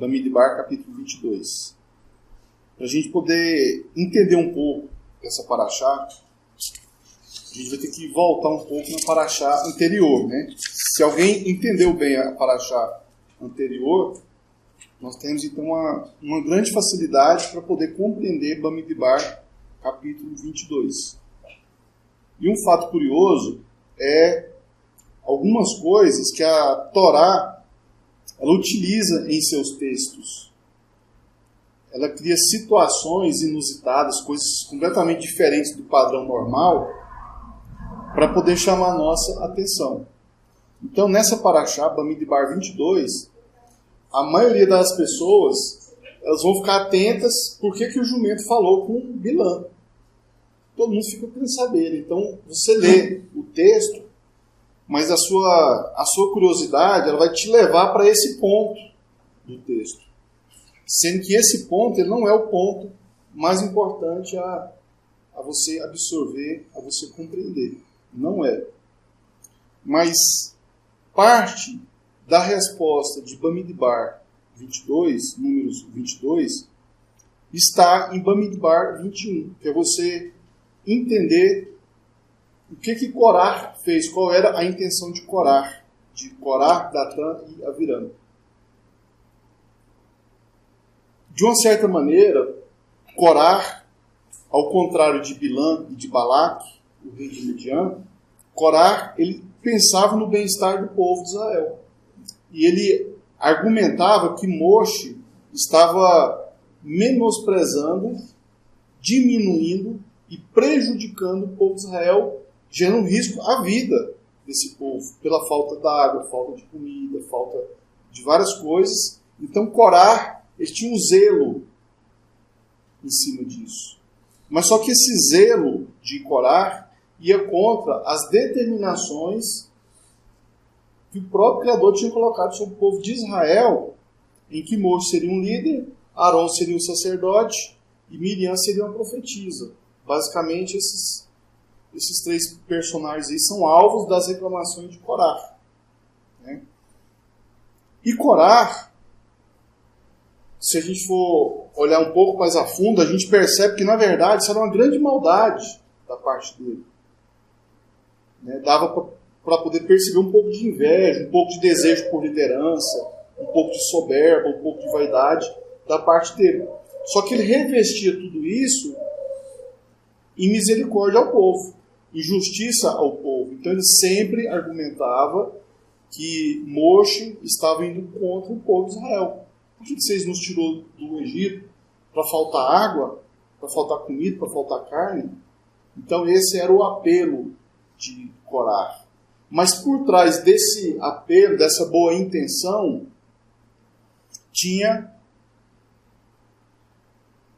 Bamidbar, capítulo 22. Para a gente poder entender um pouco essa paraxá, a gente vai ter que voltar um pouco na paraxá anterior, né? Se alguém entendeu bem a paraxá anterior, nós temos então uma grande facilidade para poder compreender Bamidbar, capítulo 22. E um fato curioso é algumas coisas que a Torá ela utiliza em seus textos. Ela cria situações inusitadas, coisas completamente diferentes do padrão normal, para poder chamar a nossa atenção. Então, nessa paraxá, Bamidbar 22, a maioria das pessoas elas vão ficar atentas por que o jumento falou com Bilã. Todo mundo fica querendo saber. Então, você lê o texto, mas a sua curiosidade ela vai te levar para esse ponto do texto. Sendo que esse ponto ele não é o ponto mais importante a você absorver, a você compreender. Não é. Mas parte da resposta de Bamidbar 22, números 22, está em Bamidbar 21, que é você entender o que Corá fez, qual era a intenção de Corá, Datã e Aviram. De uma certa maneira, Corá, ao contrário de Bilã e de Balaque, o rei de Midian, Corá, ele pensava no bem-estar do povo de Israel. E ele argumentava que Moxe estava menosprezando, diminuindo e prejudicando o povo de Israel, gerando risco à vida desse povo, pela falta d'água, falta de comida, falta de várias coisas. Então Corá, ele tinha um zelo em cima disso. Mas só que esse zelo de Corá ia contra as determinações que o próprio Criador tinha colocado sobre o povo de Israel, em que Moisés seria um líder, Arão seria um sacerdote e Miriam seria uma profetisa. Basicamente, esses três personagens aí são alvos das reclamações de Corá. Né? E Corá, se a gente for olhar um pouco mais a fundo, a gente percebe que, na verdade, isso era uma grande maldade da parte dele. Né? Dava para poder perceber um pouco de inveja, um pouco de desejo por liderança, um pouco de soberba, um pouco de vaidade da parte dele. Só que ele revestia tudo isso em misericórdia ao povo, em justiça ao povo. Então ele sempre argumentava que Moxe estava indo contra o povo de Israel. Por que vocês nos tirou do Egito para faltar água, para faltar comida, para faltar carne? Então esse era o apelo de Corá. Mas por trás desse apelo, dessa boa intenção, tinha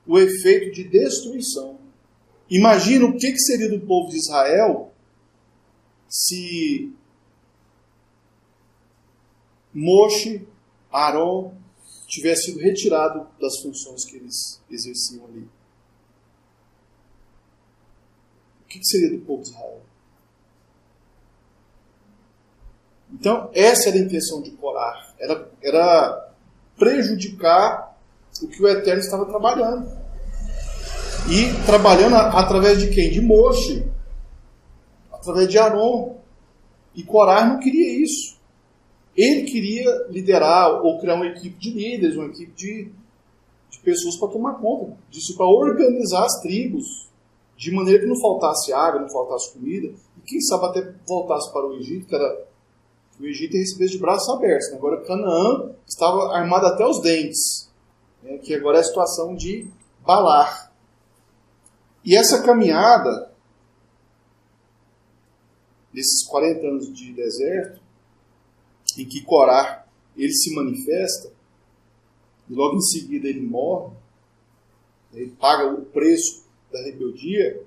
o efeito de destruição. Imagina o que seria do povo de Israel se Moxe, Arão, tivesse sido retirado das funções que eles exerciam ali. O que seria do povo de Israel? Então, essa era a intenção de Corá. Era prejudicar o que o Eterno estava trabalhando. E trabalhando através de quem? De Moxe. Através de Arão. E Corá não queria isso. Ele queria liderar ou criar uma equipe de líderes, uma equipe de pessoas para tomar conta disso, para organizar as tribos, de maneira que não faltasse água, não faltasse comida, e quem sabe até voltasse para o Egito, que o Egito recebesse de braços abertos. Agora Canaã estava armado até os dentes, né, que agora é a situação de Balar. E essa caminhada, nesses 40 anos de deserto, em que Corá ele se manifesta, e logo em seguida ele morre, ele paga o preço da rebeldia,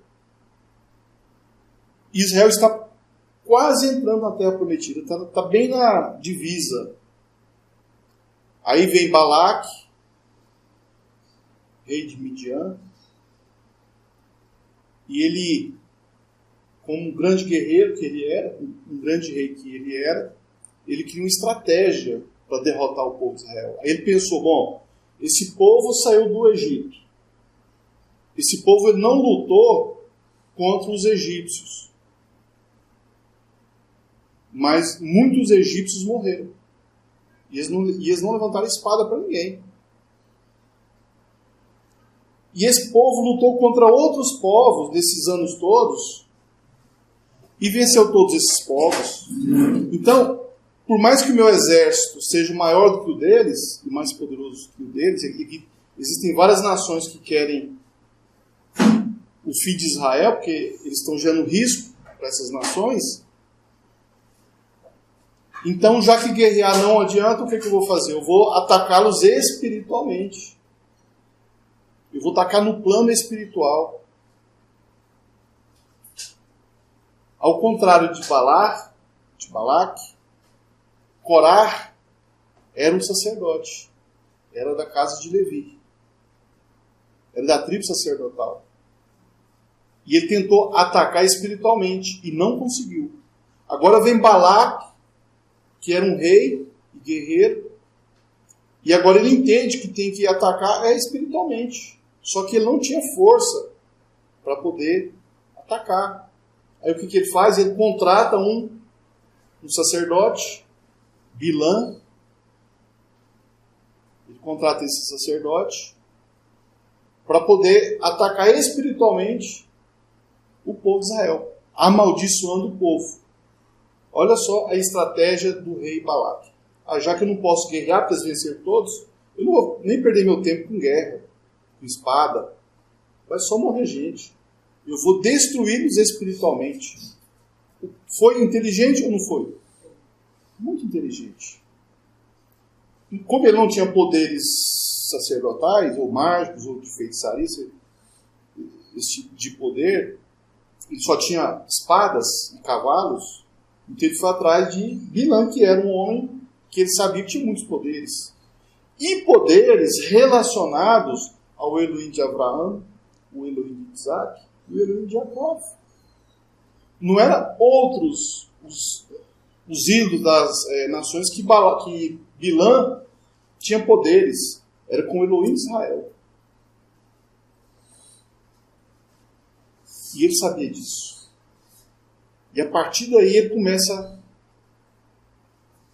Israel está quase entrando na Terra Prometida, está bem na divisa. Aí vem Balaque, rei de Midian, e ele, como um grande guerreiro que ele era, um grande rei que ele era, ele cria uma estratégia para derrotar o povo de Israel. Aí ele pensou, bom, esse povo saiu do Egito. Esse povo ele não lutou contra os egípcios. Mas muitos egípcios morreram. E eles não levantaram espada para ninguém. E esse povo lutou contra outros povos nesses anos todos e venceu todos esses povos. Então, por mais que o meu exército seja maior do que o deles, e mais poderoso que o deles, e existem várias nações que querem o fim de Israel, porque eles estão gerando risco para essas nações. Então, já que guerrear não adianta, o que eu vou fazer? Eu vou atacá-los espiritualmente. Eu vou atacar no plano espiritual. Ao contrário de Balaque, Corá era um sacerdote. Era da casa de Levi. Era da tribo sacerdotal. E ele tentou atacar espiritualmente e não conseguiu. Agora vem Balaque, que era um rei e guerreiro, e agora ele entende que tem que atacar espiritualmente. Só que ele não tinha força para poder atacar. Aí o que ele faz? Ele contrata um sacerdote, Bilã. Ele contrata esse sacerdote para poder atacar espiritualmente o povo de Israel, amaldiçoando o povo. Olha só a estratégia do rei Balaque. Já que eu não posso guerrear para vencer todos, eu não vou nem perder meu tempo com guerra, com espada. Vai só morrer gente. Eu vou destruí-los espiritualmente. Foi inteligente ou não foi? Muito inteligente. E como ele não tinha poderes sacerdotais, ou mágicos, ou de feitiçaria, esse tipo de poder, ele só tinha espadas e cavalos. Então ele foi atrás de Bilã, que era um homem que ele sabia que tinha muitos poderes. E poderes relacionados ao Elohim de Abraão, o Elohim de Isaac e o Elohim de Jacó. Não eram outros os ídolos das nações que Bilã tinha poderes. Era com o Elohim de Israel. E ele sabia disso. E a partir daí ele começa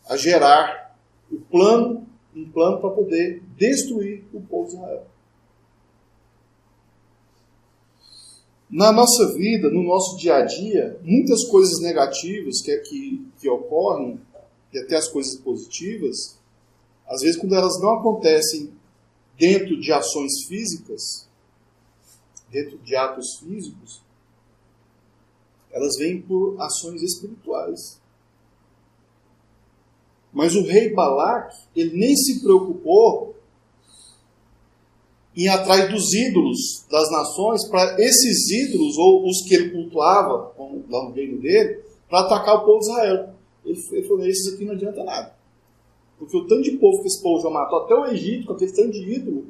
a gerar um plano para poder destruir o povo de Israel. Na nossa vida, no nosso dia a dia, muitas coisas negativas que ocorrem, e até as coisas positivas, às vezes quando elas não acontecem dentro de ações físicas, dentro de atos físicos, elas vêm por ações espirituais. Mas o rei Balaque, ele nem se preocupou em ir atrás dos ídolos das nações, para esses ídolos, ou os que ele cultuava, lá no reino dele, para atacar o povo de Israel. Ele falou, esses aqui não adianta nada. Porque o tanto de povo que esse povo já matou, até o Egito, com aquele tanto de ídolo,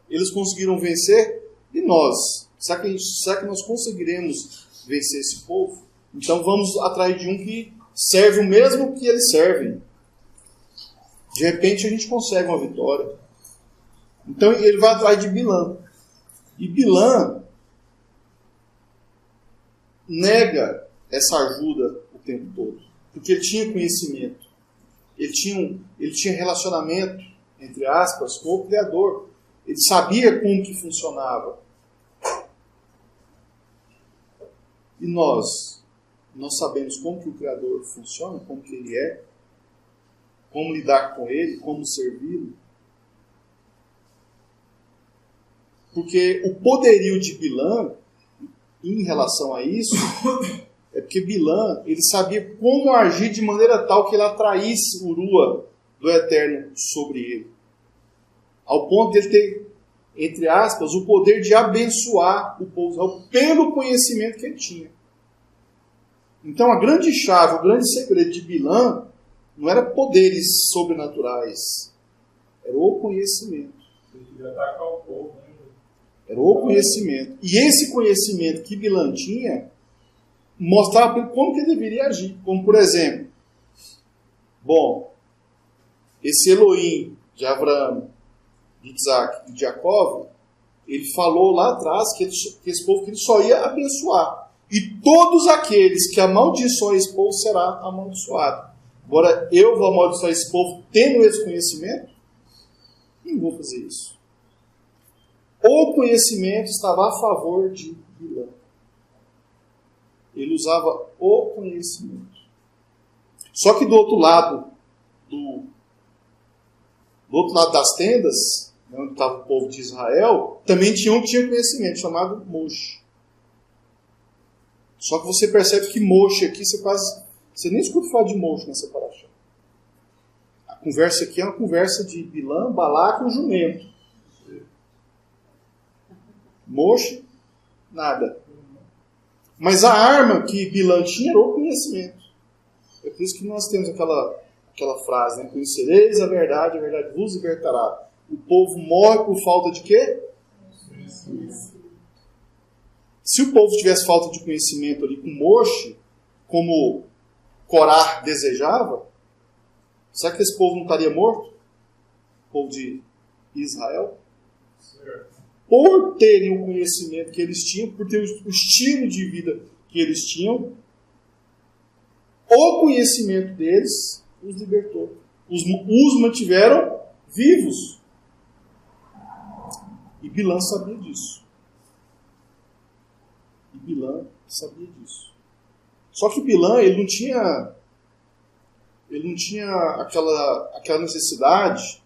eles conseguiram vencer, e nós? Será que nós conseguiremos vencer esse povo? Então vamos atrás de um que serve o mesmo que eles servem. De repente a gente consegue uma vitória. Então ele vai atrás de Bilã. E Bilã nega essa ajuda o tempo todo. Porque ele tinha conhecimento. Ele tinha relacionamento, entre aspas, com o Criador. Ele sabia como que funcionava. E nós sabemos como que o Criador funciona, como que Ele é, como lidar com Ele, como servi-lo. Porque o poderio de Bilã, em relação a isso, é porque Bilã, ele sabia como agir de maneira tal que ele atraísse o Rua do Eterno sobre ele. Ao ponto de ele ter, entre aspas, o poder de abençoar o povo de Israel pelo conhecimento que ele tinha. Então a grande chave, o grande segredo de Bilã não era poderes sobrenaturais, era o conhecimento. Ele queria atacar o povo, né? Era o conhecimento. E esse conhecimento que Bilã tinha mostrava como que ele deveria agir. Como por exemplo, bom, esse Elohim de Abraão, de Isaac e de Jacó, ele falou lá atrás que esse povo que ele só ia abençoar. E todos aqueles que amaldiçoam esse povo será amaldiçoado. Agora, eu vou amaldiçoar esse povo tendo esse conhecimento? Não vou fazer isso. O conhecimento estava a favor de Bilã. Ele usava o conhecimento. Só que do outro lado das tendas, onde estava o povo de Israel, também tinha um que tinha conhecimento, chamado Moshe. Só que você percebe que Moshe aqui, você nem escuta falar de Moshe nessa paraxá. A conversa aqui é uma conversa de Bilã, Balaque e o jumento. Moshe, nada. Mas a arma que Bilã tinha era o conhecimento. É por isso que nós temos aquela frase, né? Conhecereis a verdade vos libertará. O povo morre por falta de quê? Se o povo tivesse falta de conhecimento ali com Moshe, como Corá desejava, será que esse povo não estaria morto? O povo de Israel? Por terem o conhecimento que eles tinham, por ter o estilo de vida que eles tinham, o conhecimento deles os libertou. Os mantiveram vivos. E Bilã sabia disso. Só que Bilã, ele não tinha aquela necessidade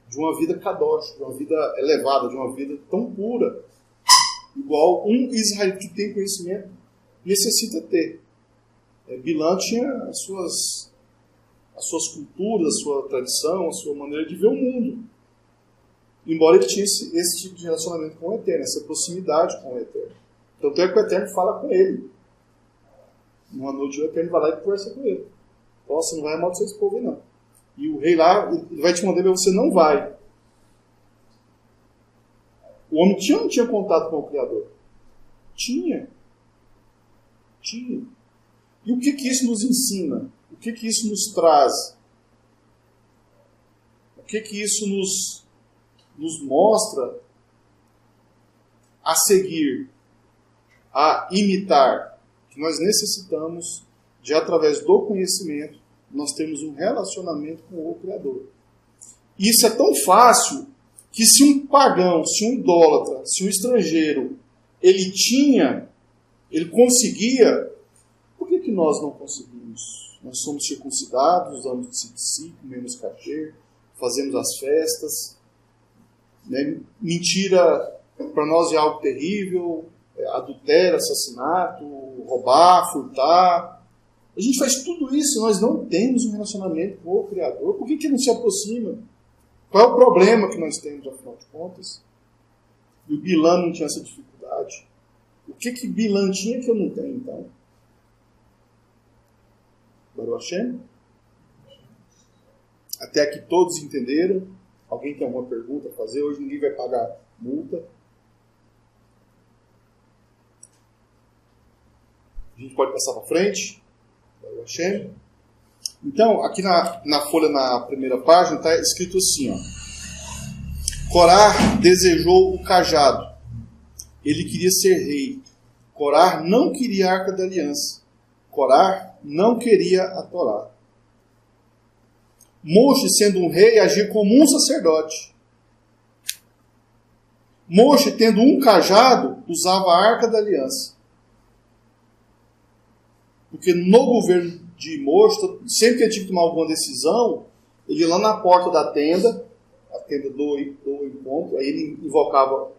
de uma vida kadosh, de uma vida elevada, de uma vida tão pura, igual um israelita que tem conhecimento necessita ter. Bilã tinha as suas culturas, a sua tradição, a sua maneira de ver o mundo. Embora ele tinha esse tipo de relacionamento com o Eterno, essa proximidade com o Eterno. Tanto é que o Eterno fala com ele. Numa noite o Eterno vai lá e conversa com ele. Você não vai amaldiçoar esse povo, não. E o rei lá, ele vai te mandar, mas você não vai. O homem não tinha contato com o Criador? Tinha. E o que isso nos ensina? O que isso nos traz? O que isso nos mostra a seguir, a imitar? Que nós necessitamos de, através do conhecimento, nós temos um relacionamento com o Criador. Isso é tão fácil que se um pagão, se um idólatra, se um estrangeiro, ele conseguia, por que nós não conseguimos? Nós somos circuncidados, usamos tzitzit, comemos kasher, fazemos as festas, né? Mentira para nós é algo terrível, adultério, assassinato, roubar, furtar. A gente faz tudo isso, nós não temos um relacionamento com o Criador. Por que não se aproxima? Qual é o problema que nós temos, afinal de contas? E o Bilã não tinha essa dificuldade. O que Bilã tinha que eu não tenho, então? Baruch Hashem? Até aqui todos entenderam? Alguém tem alguma pergunta a fazer? Hoje ninguém vai pagar multa. A gente pode passar para frente? Baruch Hashem? Então, aqui na folha, na primeira página, está escrito assim, ó. Corá desejou o cajado. Ele queria ser rei. Corá não queria a Arca da Aliança. Corá não queria a Torá. Moshe, sendo um rei, agia como um sacerdote. Moshe, tendo um cajado, usava a Arca da Aliança. Porque no governo de Moshe, sempre que ele tinha que tomar alguma decisão, ele ia lá na porta da tenda, a tenda do encontro, aí ele invocava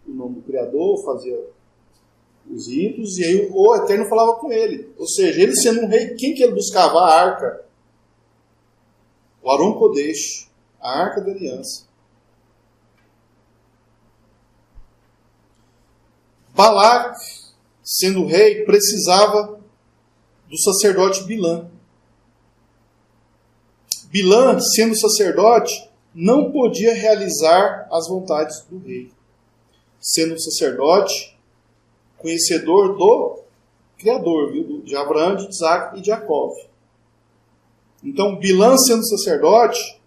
o nome do Criador, fazia os ritos, e aí o Eterno falava com ele. Ou seja, ele sendo um rei, quem que ele buscava? A arca. O Aron Kodesh, a Arca da Aliança. Balaque, sendo rei, precisava do sacerdote Bilã. Bilã, sendo sacerdote, não podia realizar as vontades do rei. Sendo sacerdote, conhecedor do Criador, viu? De Abraão, de Isaac e de Jacó. Então, Bilã, sendo sacerdote,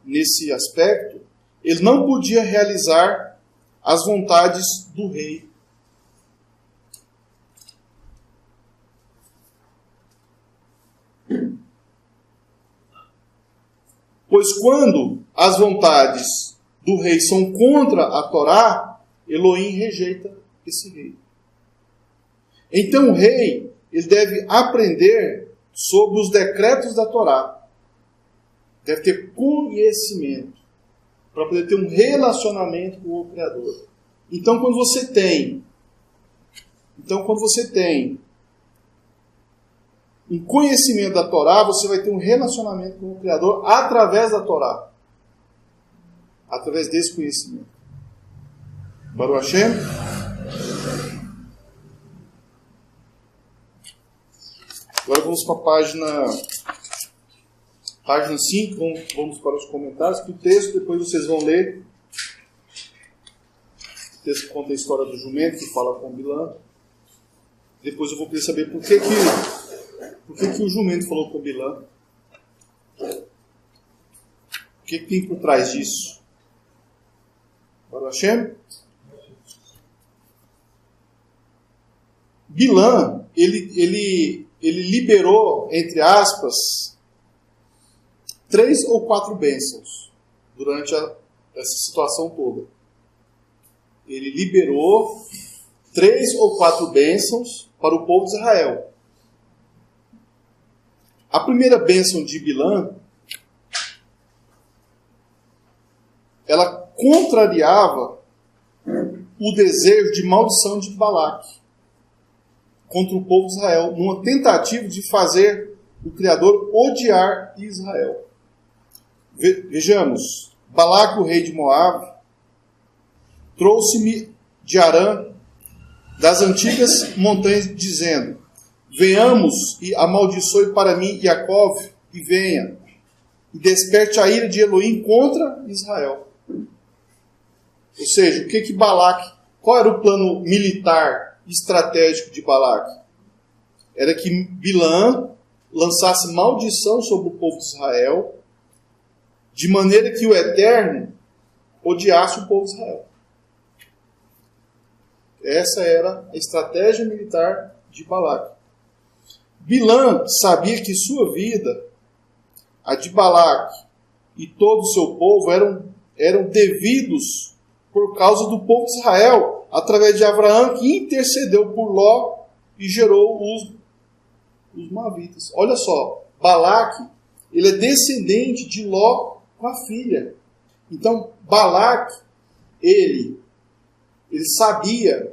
nesse aspecto, ele não podia realizar as vontades do rei. Pois quando as vontades do rei são contra a Torá, Elohim rejeita esse rei. Então o rei, ele deve aprender sobre os decretos da Torá. Deve ter conhecimento para poder ter um relacionamento com o Criador. Então quando você tem um conhecimento da Torá, você vai ter um relacionamento com o Criador através da Torá. Através desse conhecimento. Baruch Hashem. Agora vamos para a página 5, vamos para os comentários, que o texto depois vocês vão ler. O texto que conta a história do jumento, que fala com Bilã. Depois eu vou querer saber por que o jumento falou com Bilã. O que tem por trás disso? Baruch Hashem. Bilã, ele liberou, entre aspas, 3 ou 4 bênçãos durante essa situação toda. Ele liberou 3 ou 4 bênçãos para o povo de Israel. A primeira bênção de Bilã, ela contrariava o desejo de maldição de Balaque contra o povo de Israel, numa tentativa de fazer o Criador odiar Israel. Vejamos, Balaque, o rei de Moabe, trouxe-me de Arã, das antigas montanhas, dizendo: venhamos e amaldiçoe para mim Jacó, e venha, e desperte a ira de Elohim contra Israel. Ou seja, qual era o plano militar estratégico de Balaque? Era que Bilã lançasse maldição sobre o povo de Israel, de maneira que o Eterno odiasse o povo de Israel. Essa era a estratégia militar de Balaque. Bilã sabia que sua vida, a de Balaque e todo o seu povo eram devidos por causa do povo de Israel, através de Abraão, que intercedeu por Ló e gerou os Moabitas. Olha só, Balaque, ele é descendente de Ló com a filha. Então, Balaque, ele sabia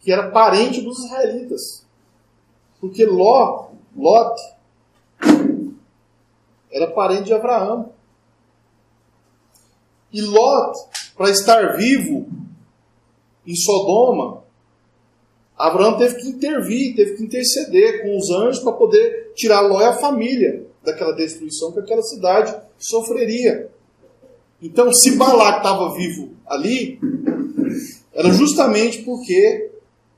que era parente dos israelitas. Porque Lot era parente de Abraão. E Lot, para estar vivo em Sodoma, Abraão teve que intervir, teve que interceder com os anjos para poder tirar Ló e a família daquela destruição que aquela cidade sofreria. Então, se Balaque estava vivo ali, era justamente porque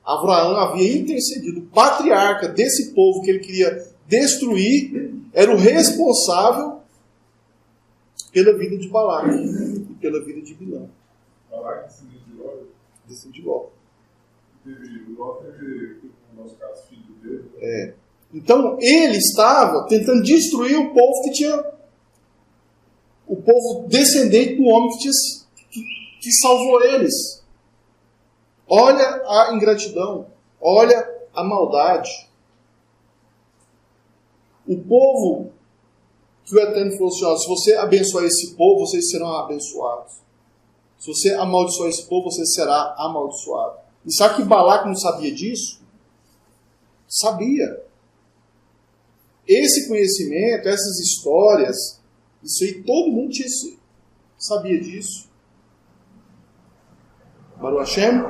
Abraão havia intercedido. O patriarca desse povo que ele queria destruir era o responsável pela vida de Balaque e pela vida de Bilã. Balaque descendente de Ló. Ló teve, no nosso caso, filho dele. Então ele estava tentando destruir o povo que tinha, o povo descendente do homem que salvou eles. Olha a ingratidão, olha a maldade. O povo que o Eterno falou assim: se você abençoar esse povo, vocês serão abençoados. Se você amaldiçoar esse povo, você será amaldiçoado. E sabe que Balaque não sabia disso? Sabia. Esse conhecimento, essas histórias, isso aí todo mundo sabia disso. Baruch Hashem.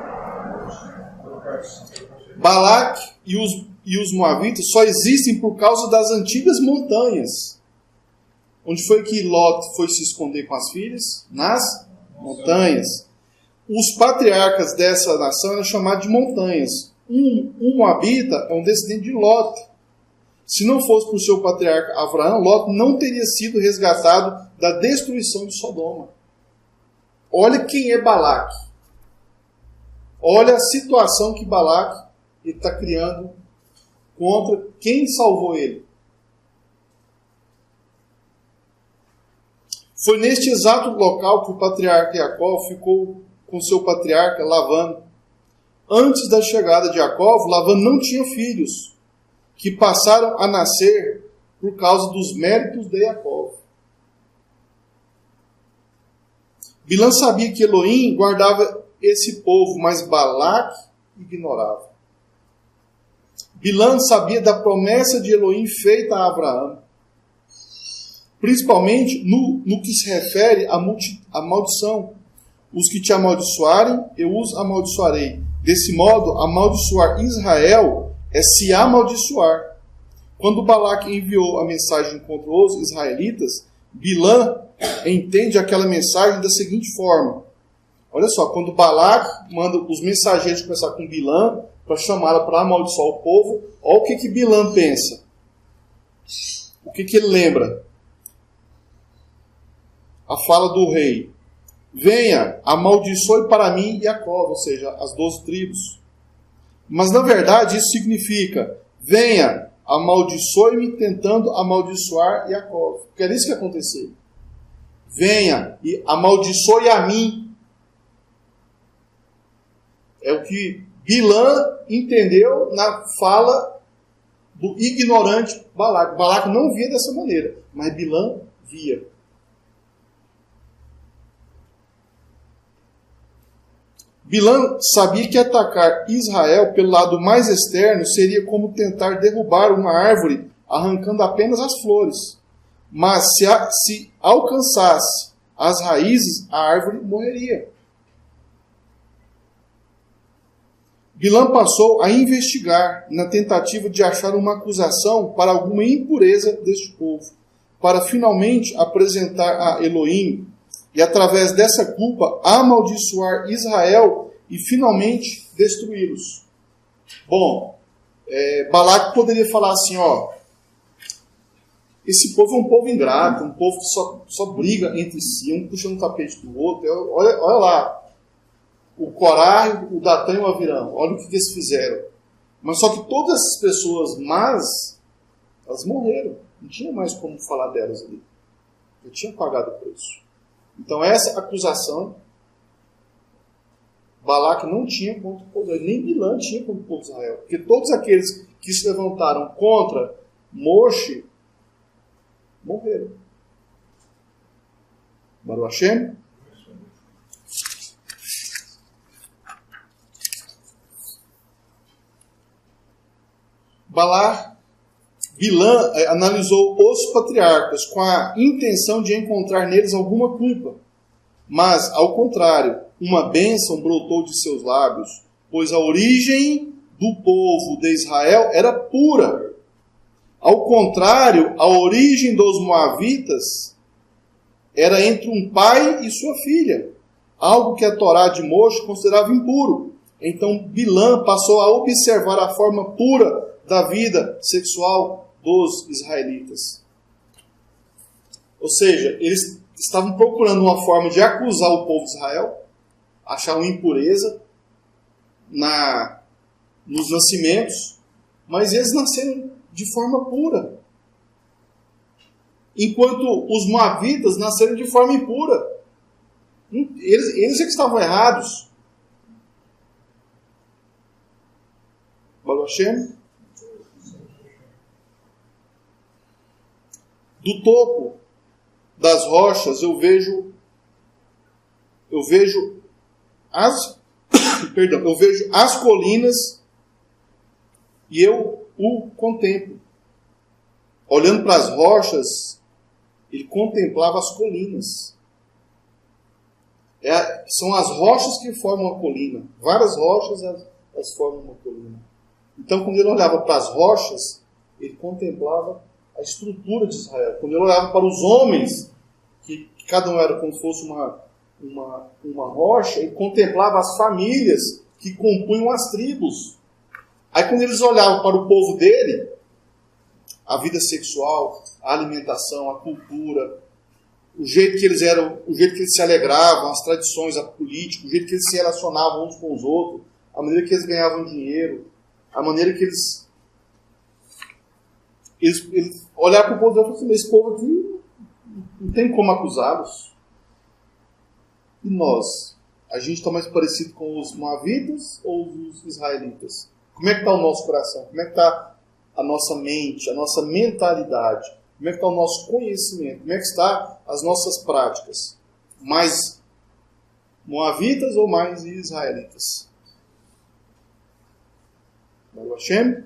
Balaque e os Moabitas só existem por causa das antigas montanhas. Onde foi que Lot foi se esconder com as filhas? Nas montanhas. Os patriarcas dessa nação eram chamados de montanhas. Um Moabita é um descendente de Lot. Se não fosse por seu patriarca Abraão, Ló não teria sido resgatado da destruição de Sodoma. Olha quem é Balaque. Olha a situação que Balaque está criando contra quem salvou ele. Foi neste exato local que o patriarca Jacó ficou com seu patriarca Labã. Antes da chegada de Jacó, Labã não tinha filhos, que passaram a nascer por causa dos méritos de Jacó. Bilã sabia que Elohim guardava esse povo, mas Balaque ignorava. Bilã sabia da promessa de Elohim feita a Abraão, principalmente no que se refere à maldição. Os que te amaldiçoarem, eu os amaldiçoarei. Desse modo, amaldiçoar Israel é se amaldiçoar. Quando Balaque enviou a mensagem contra os israelitas, Bilã entende aquela mensagem da seguinte forma. Olha só, quando Balaque manda os mensageiros conversar com Bilã para chamá-la para amaldiçoar o povo, olha o que Bilã pensa. O que ele lembra? A fala do rei. Venha, amaldiçoe para mim Jacó, ou seja, as 12 tribos. Mas na verdade isso significa, venha, amaldiçoe-me tentando amaldiçoar Jacó. Porque era isso que aconteceu. Venha e amaldiçoe a mim. É o que Bilã entendeu na fala do ignorante Balaque. Balaque não via dessa maneira, mas Bilã via. Bilã sabia que atacar Israel pelo lado mais externo seria como tentar derrubar uma árvore arrancando apenas as flores. Mas se alcançasse as raízes, a árvore morreria. Bilã passou a investigar na tentativa de achar uma acusação para alguma impureza deste povo, para finalmente apresentar a Elohim e, através dessa culpa, amaldiçoar Israel e finalmente destruí-los. Bom, Balaque poderia falar assim, esse povo é um povo ingrato, um povo que só briga entre si, um puxando o tapete do outro. Olha lá, o Corá, o Datã e o Avirão, olha o que eles fizeram. Mas só que todas essas pessoas más, elas morreram. Não tinha mais como falar delas ali. Eu tinha pagado o preço. Então essa acusação, Balaque não tinha contra o povo, nem Bilã tinha contra o povo de Israel. Porque todos aqueles que se levantaram contra Moshe, morreram. Baruch Hashem. Bilã analisou os patriarcas com a intenção de encontrar neles alguma culpa. Mas, ao contrário, uma bênção brotou de seus lábios, pois a origem do povo de Israel era pura. Ao contrário, a origem dos moavitas era entre um pai e sua filha, algo que a Torá de Moshe considerava impuro. Então Bilã passou a observar a forma pura da vida sexual dos israelitas. Ou seja, eles estavam procurando uma forma de acusar o povo de Israel, achar uma impureza nos nascimentos, mas eles nasceram de forma pura. Enquanto os moavitas nasceram de forma impura. Eles é que estavam errados. Baruch Hashem. Do topo das rochas eu vejo as colinas e eu o contemplo. Olhando para as rochas, ele contemplava as colinas. São as rochas que formam a colina. Várias rochas elas formam uma colina. Então, quando ele olhava para as rochas, ele contemplava a estrutura de Israel. Quando ele olhava para os homens, que cada um era como se fosse uma rocha, ele contemplava as famílias que compunham as tribos. Aí quando eles olhavam para o povo dele, a vida sexual, a alimentação, a cultura, o jeito que eles eram, o jeito que eles se alegravam, as tradições, a política, o jeito que eles se relacionavam uns com os outros, a maneira que eles ganhavam dinheiro, a maneira que eles olharam para o povo e falaram assim, esse povo aqui não tem como acusá-los. E nós? A gente está mais parecido com os moavitas ou os israelitas? Como é que está o nosso coração? Como é que está a nossa mente, a nossa mentalidade? Como é que está o nosso conhecimento? Como é que está as nossas práticas? Mais moavitas ou mais israelitas? Baruch Hashem.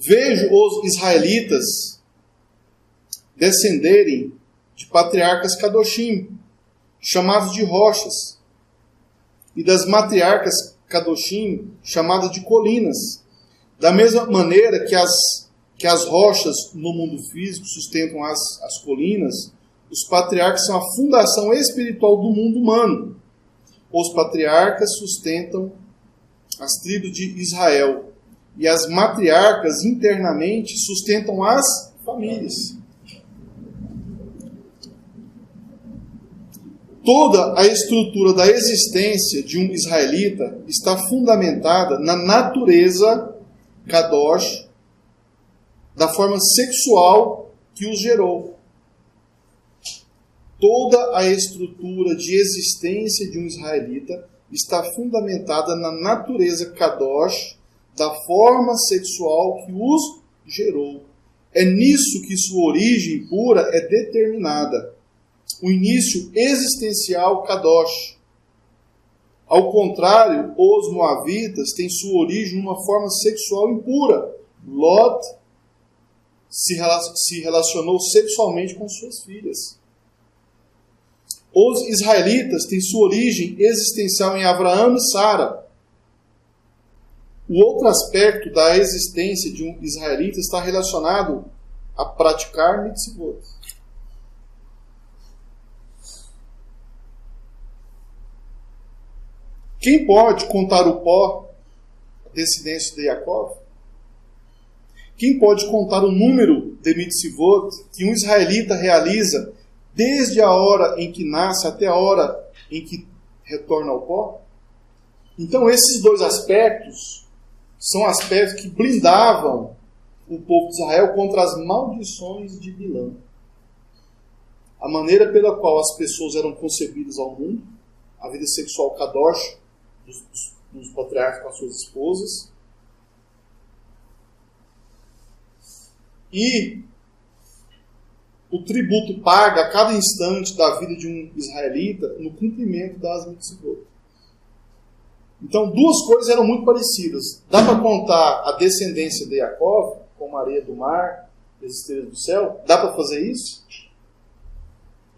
Vejo os israelitas descenderem de patriarcas Kadoshim, chamados de rochas, e das matriarcas Kadoshim, chamadas de colinas. Da mesma maneira que as rochas no mundo físico sustentam as colinas, os patriarcas são a fundação espiritual do mundo humano. Os patriarcas sustentam as tribos de Israel, e as matriarcas internamente sustentam as famílias. Toda a estrutura da existência de um israelita está fundamentada na natureza Kadosh, da forma sexual que os gerou. Toda a estrutura de existência de um israelita está fundamentada na natureza Kadosh, da forma sexual que os gerou. É nisso que sua origem pura é determinada. O início existencial Kadosh. Ao contrário, os moavitas têm sua origem numa forma sexual impura. Lot se relacionou sexualmente com suas filhas. Os israelitas têm sua origem existencial em Abraão e Sara. O outro aspecto da existência de um israelita está relacionado a praticar mitzvot. Quem pode contar o pó, a descendência de Jacó? Quem pode contar o número de mitzvot que um israelita realiza desde a hora em que nasce até a hora em que retorna ao pó? Então esses dois aspectos são aspectos que blindavam o povo de Israel contra as maldições de Bilã. A maneira pela qual as pessoas eram concebidas ao mundo, a vida sexual kadosh dos patriarcas com as suas esposas, e o tributo pago a cada instante da vida de um israelita no cumprimento das mitzvot. Então, duas coisas eram muito parecidas. Dá para contar a descendência de Jacó, como a areia do mar, as estrelas do céu? Dá para fazer isso?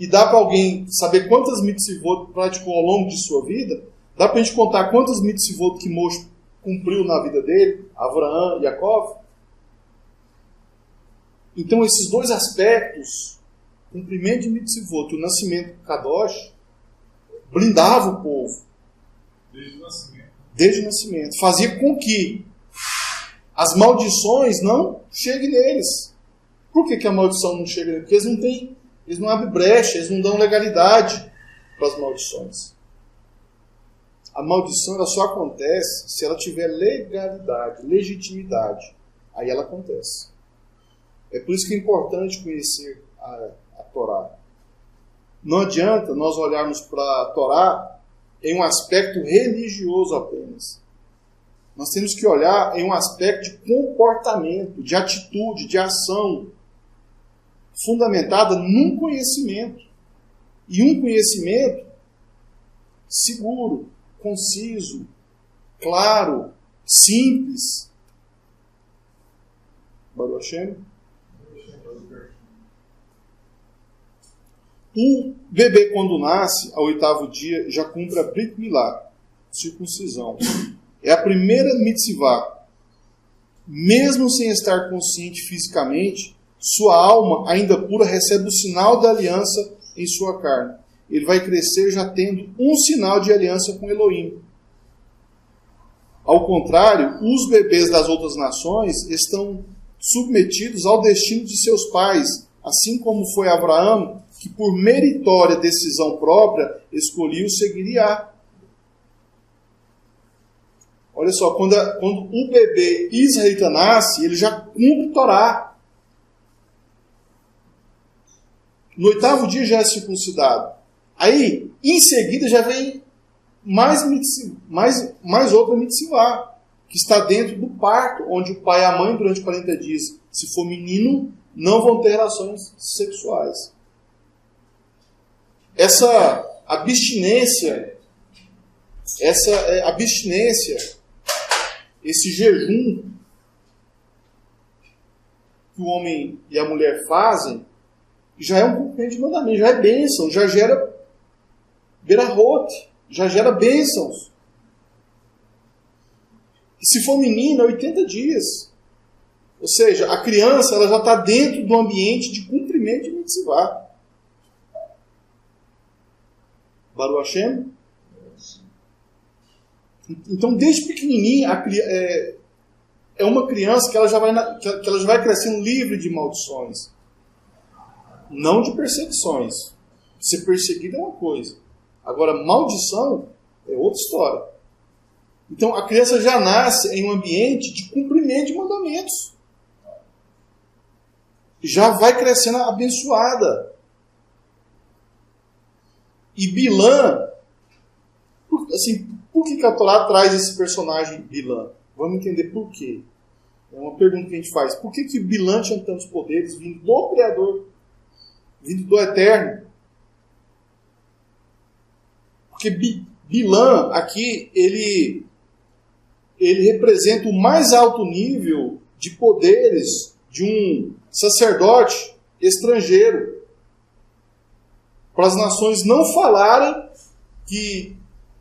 E dá para alguém saber quantas mitzvot praticou ao longo de sua vida? Dá para a gente contar quantas mitzvot que Moshe cumpriu na vida dele, Abraão e Jacó? Então, esses dois aspectos, o cumprimento de mitzvot e o nascimento do Kadosh, blindavam o povo. Desde o nascimento. Desde o nascimento. Fazia com que as maldições não cheguem neles. Por que a maldição não chega neles? Porque eles não abrem brecha, eles não dão legalidade para as maldições. A maldição ela só acontece se ela tiver legalidade, legitimidade. Aí ela acontece. É por isso que é importante conhecer a Torá. Não adianta nós olharmos para a Torá em um aspecto religioso apenas. Nós temos que olhar em um aspecto de comportamento, de atitude, de ação, fundamentada num conhecimento. E um conhecimento seguro, conciso, claro, simples. Baruch Hashem. O bebê, quando nasce, ao 8º dia, já cumpre a Brit Milá, circuncisão. É a primeira mitzvah. Mesmo sem estar consciente fisicamente, sua alma, ainda pura, recebe o sinal da aliança em sua carne. Ele vai crescer já tendo um sinal de aliança com Elohim. Ao contrário, os bebês das outras nações estão submetidos ao destino de seus pais, assim como foi Abraão, que por meritória decisão própria escolheu seguir Iá. Olha só, quando o bebê israelita nasce, ele já cumpre Torá. No 8º dia já é circuncidado. Aí, em seguida, já vem mais outra mitzvah, que está dentro do parto, onde o pai e a mãe, durante 40 dias, se for menino, não vão ter relações sexuais. Essa abstinência, esse jejum que o homem e a mulher fazem, já é um cumprimento de mandamento, já é bênção, já gera berahot, já gera bênçãos. E se for menina, 80 dias. Ou seja, a criança ela já está dentro do ambiente de cumprimento de mitzvah. Baruch Hashem? Então, desde pequenininha, é uma criança que ela já vai crescendo livre de maldições. Não de perseguições. Ser perseguido é uma coisa. Agora, maldição é outra história. Então, a criança já nasce em um ambiente de cumprimento de mandamentos. Já vai crescendo abençoada. E Bilã, assim, por que a Torá traz esse personagem Bilã? Vamos entender por quê. É uma pergunta que a gente faz. Por que Bilã tinha tantos poderes vindo do Criador, vindo do Eterno? Porque Bilã, aqui, ele representa o mais alto nível de poderes de um sacerdote estrangeiro. Para as nações não falarem que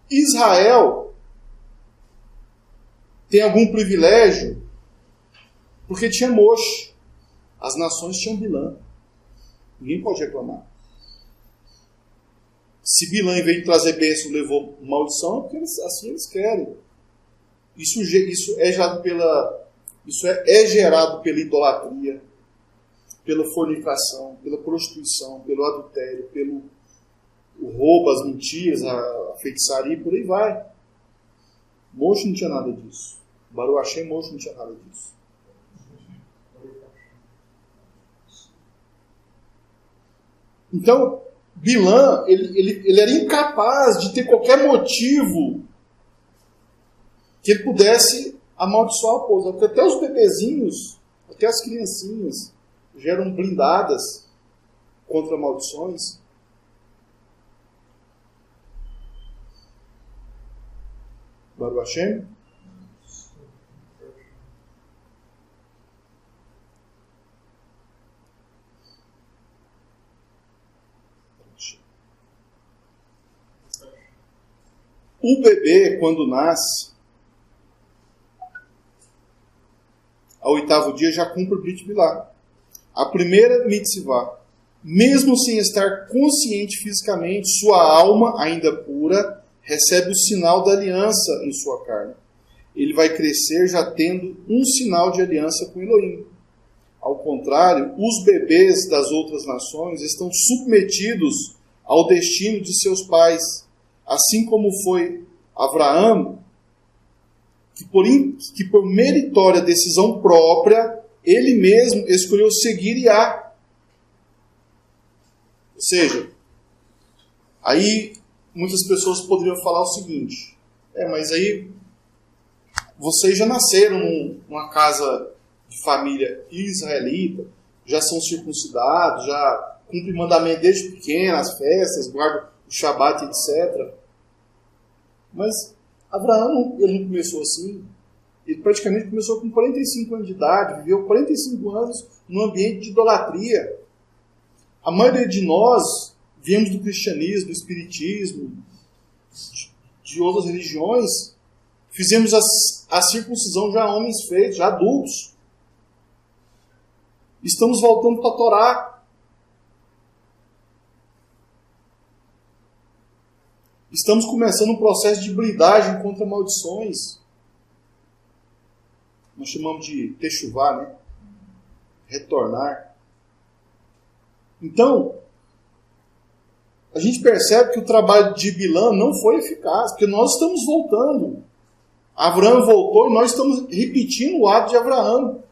Israel tem algum privilégio, porque tinha Moshe. As nações tinham Bilã. Ninguém pode reclamar. Se Bilã, em vez de trazer bênção, levou maldição, é porque assim eles querem. Isso é gerado pela idolatria, pela fornicação, pela prostituição, pelo adultério, pelo roubo, as mentiras, a feitiçaria e por aí vai. Moshe não tinha nada disso. Baruch Hashem, Moshe não tinha nada disso. Então, Bilã, ele era incapaz de ter qualquer motivo que ele pudesse amaldiçoar o povo. Porque até os bebezinhos, até as criancinhas, já eram blindadas contra maldições. Baruch Hashem. O bebê, quando nasce, ao 8º dia já cumpre o Brit Milá. A primeira mitzvah, mesmo sem estar consciente fisicamente, sua alma, ainda pura, recebe o sinal da aliança em sua carne. Ele vai crescer já tendo um sinal de aliança com Elohim. Ao contrário, os bebês das outras nações estão submetidos ao destino de seus pais, assim como foi Abraão, que por meritória decisão própria, ele mesmo escolheu seguir Iá. Ou seja, aí muitas pessoas poderiam falar o seguinte: mas aí vocês já nasceram numa casa de família israelita, já são circuncidados, já cumprem mandamento desde pequeno, as festas, guardam o Shabat, etc. Mas Abraão, ele não começou assim. Ele praticamente começou com 45 anos de idade, viveu 45 anos num ambiente de idolatria. A maioria de nós viemos do cristianismo, do espiritismo, de outras religiões. Fizemos a circuncisão já homens feitos, já adultos. Estamos voltando para a Torá. Estamos começando um processo de blindagem contra maldições. nós chamamos de techuvá, né? Retornar. Então, a gente percebe que o trabalho de Bilã não foi eficaz, porque nós estamos voltando. Abraão voltou e nós estamos repetindo o ato de Abraão.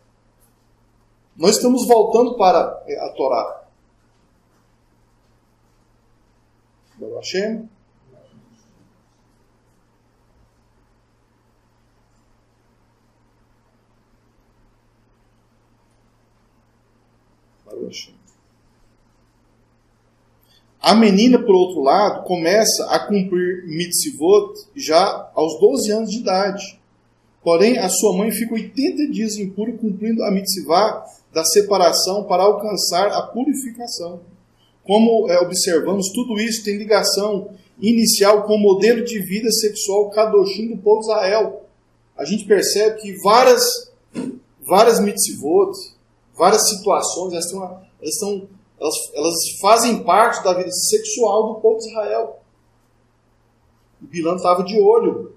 Nós estamos voltando para a Torá. Baruch Hashem. Baruch Hashem. A menina, por outro lado, começa a cumprir mitzvot já aos 12 anos de idade. Porém, a sua mãe fica 80 dias impura cumprindo a mitzvah da separação para alcançar a purificação. Como observamos, tudo isso tem ligação inicial com o modelo de vida sexual kadoshim do povo de Israel. A gente percebe que várias mitzvot, várias situações, elas fazem parte da vida sexual do povo de Israel. E Bilã estava de olho.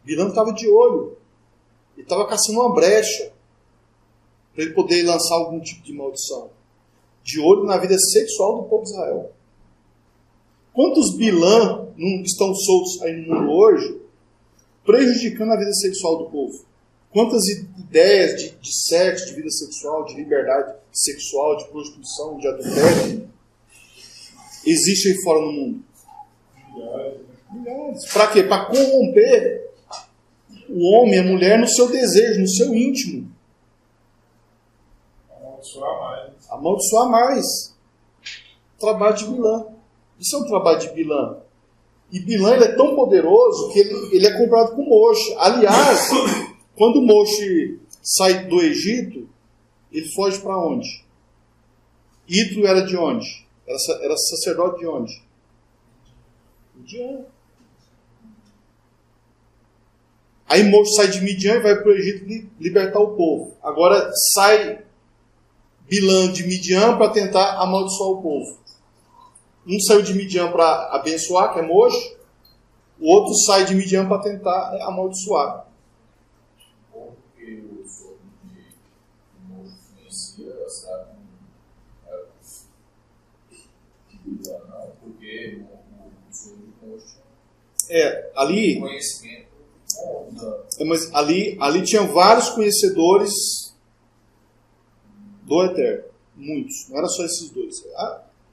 Bilã estava de olho. Ele estava caçando uma brecha para ele poder lançar algum tipo de maldição. De olho na vida sexual do povo de Israel. Quantos Bilã não estão soltos aí no mundo hoje, prejudicando a vida sexual do povo? Quantas ideias de sexo, de vida sexual, de liberdade sexual, de prostituição, de adultério existem aí fora no mundo? Milhares. Para quê? Para corromper o homem e a mulher no seu desejo, no seu íntimo. Amaldiçoar mais. Trabalho de Bilã. Isso é um trabalho de Bilã. E Bilã ele é tão poderoso que ele é comparado com Moshe. Aliás, quando Moshe sai do Egito, ele foge para onde? Itro era de onde? Era sacerdote de onde? Midian. Aí Moshe sai de Midian e vai para o Egito libertar o povo. Agora sai Bilã de Midian para tentar amaldiçoar o povo. Um saiu de Midian para abençoar, que é Moshe. O outro sai de Midian para tentar amaldiçoar. Porque o sogro de Moshe conhecia, sabe? Não, porque o sogro de Moshe ali. Conhecimento. Mas ali tinha vários conhecedores do Eterno. Muitos. Não era só esses dois.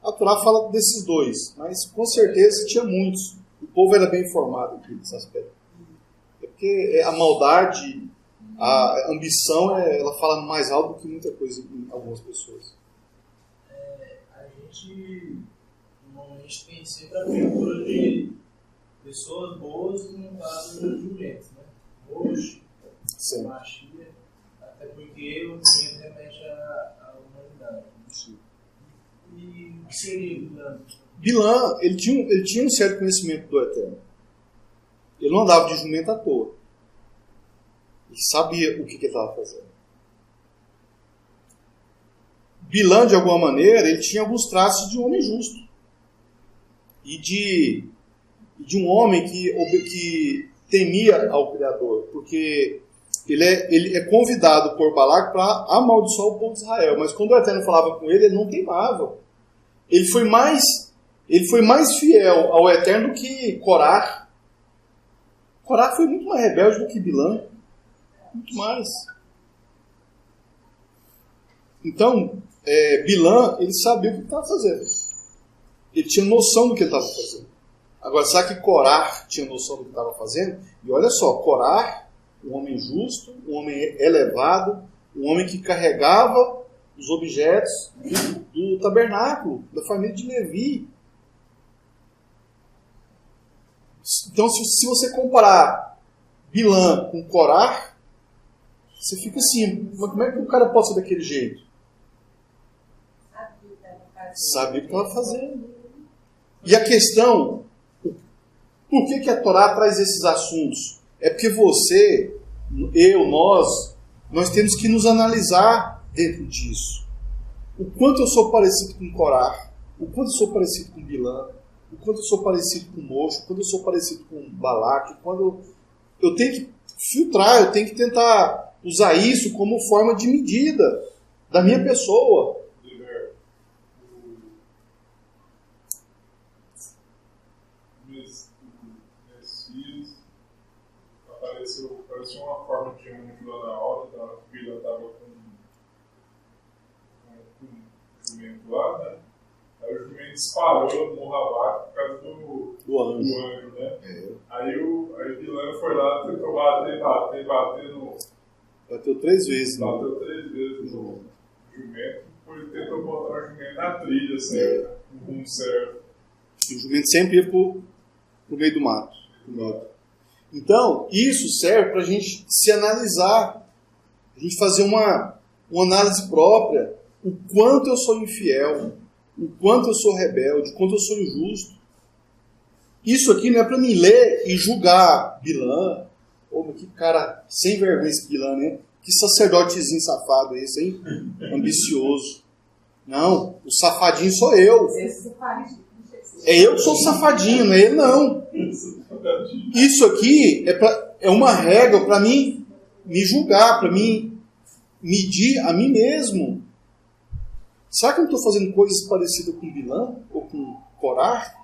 A Torá fala desses dois, mas com certeza tinha muitos. O povo era bem informado aqui nesse aspecto. É porque a maldade, a ambição, ela fala mais alto do que muita coisa em algumas pessoas. A gente normalmente tem sempre a figura de pessoas boas no caso dos jumentos, né? Hoje, Machia, até porque o jumento remete à humanidade. Sim. E o que seria Bilã? Bilã, ele tinha um certo conhecimento do Eterno. Ele não andava de jumento à toa. Ele sabia o que ele estava fazendo. Bilã, de alguma maneira, ele tinha alguns traços de um homem justo. E de um homem que temia ao Criador. Porque ele é convidado por Balaque para amaldiçoar o povo de Israel. Mas quando o Eterno falava com ele, ele não teimava. Ele foi mais fiel ao Eterno do que Corá. Corá foi muito mais rebelde do que Bilã. Muito mais. Então, Bilã, ele sabia o que ele estava fazendo. Ele tinha noção do que ele estava fazendo. Agora, sabe que Corá tinha noção do que estava fazendo? E olha só, Corá, um homem justo, um homem elevado, um homem que carregava os objetos do tabernáculo, da família de Levi. Então, se você comparar Bilã com Corá, você fica assim, mas como é que o cara pode ser daquele jeito? Sabia o que estava fazendo. E a questão, por que a Torá traz esses assuntos? É porque você, nós temos que nos analisar dentro disso. O quanto eu sou parecido com Corá, o quanto eu sou parecido com Bilã, o quanto eu sou parecido com Moshe, o quanto eu sou parecido com Balaque, quando eu tenho que filtrar, eu tenho que tentar usar isso como forma de medida da minha pessoa. Apareceu uma forma de um lá na hora, a filha estava com o jumento lá, né? Aí o jumento disparou no rabaco por causa do anjo, né? Aí o Bilã foi lá, tentou bater no... Bateu 3 vezes. Bateu 3 vezes no jumento, depois tentou botar o jumento na trilha, certo? No rumo certo. E o jumento sempre ia pro meio do mato. Então, isso serve para a gente se analisar, a gente fazer uma análise própria, o quanto eu sou infiel, o quanto eu sou rebelde, o quanto eu sou injusto. Isso aqui não é para mim ler e julgar Bilã. Que cara sem vergonha esse Bilã, né? Que sacerdotezinho safado esse, hein? Ambicioso. Não, o safadinho sou eu. É eu que sou o safadinho, não é ele não. Isso aqui é uma regra para mim me julgar, para mim medir a mim mesmo. Será que eu não estou fazendo coisas parecidas com Bilã ou com Corá?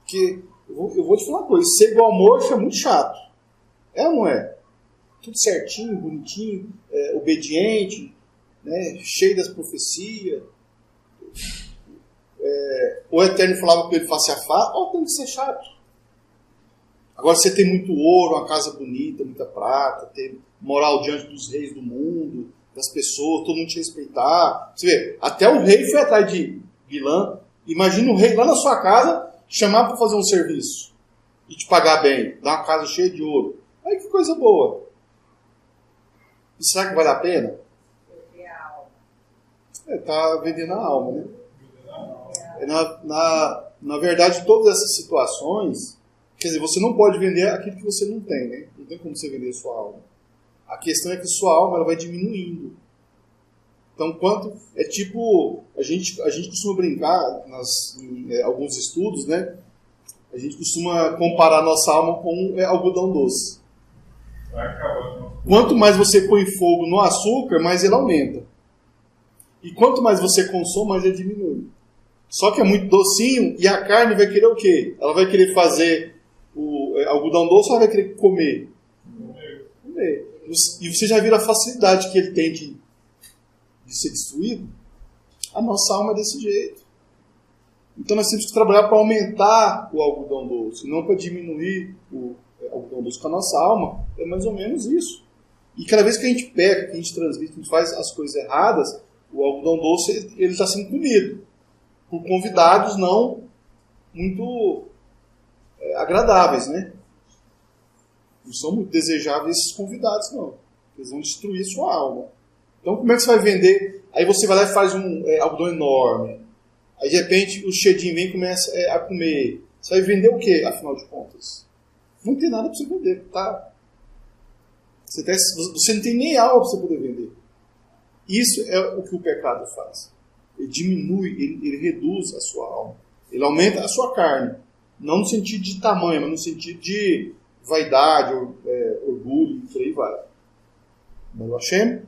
Porque eu vou te falar uma coisa, ser igual ao Mocho é muito chato. É ou não é? Tudo certinho, bonitinho, obediente, né? Cheio das profecias. O Eterno falava com ele face a face, tem que ser chato. Agora você tem muito ouro, uma casa bonita, muita prata, ter moral diante dos reis do mundo, das pessoas, todo mundo te respeitar. Você vê, até o rei foi atrás de Bilã. Imagina o rei lá na sua casa te chamar para fazer um serviço e te pagar bem, dar uma casa cheia de ouro. Aí que coisa boa. E será que vale a pena? Tá vendendo a alma, né? Na verdade, todas essas situações, quer dizer, você não pode vender aquilo que você não tem, né? Não tem como você vender a sua alma. A questão é que sua alma ela vai diminuindo. Então, é tipo, a gente costuma brincar em alguns estudos, né? A gente costuma comparar nossa alma com algodão doce. Quanto mais você põe fogo no açúcar, mais ele aumenta. E quanto mais você consome, mais ele diminui. Só que é muito docinho e a carne vai querer o quê? Ela vai querer fazer o algodão doce ou ela vai querer comer? Comer. E você já viu a facilidade que ele tem de ser destruído? A nossa alma é desse jeito. Então nós temos que trabalhar para aumentar o algodão doce, não para diminuir o algodão doce. Com a nossa alma é mais ou menos isso. E cada vez que a gente peca, que a gente transmite, que a gente faz as coisas erradas, o algodão doce ele está sendo comido por convidados não muito agradáveis, né? Não são muito desejáveis esses convidados, não. Eles vão destruir sua alma. Então, como é que você vai vender? Aí você vai lá e faz um algodão enorme. Aí, de repente, o chedinho vem e começa a comer. Você vai vender o quê, afinal de contas? Não tem nada para você vender, tá? Você não tem nem alma para você poder vender. Isso é o que o pecado faz. Ele diminui, ele reduz a sua alma. Ele aumenta a sua carne. Não no sentido de tamanho, mas no sentido de vaidade, orgulho, e por aí vai. Mas o Hashem?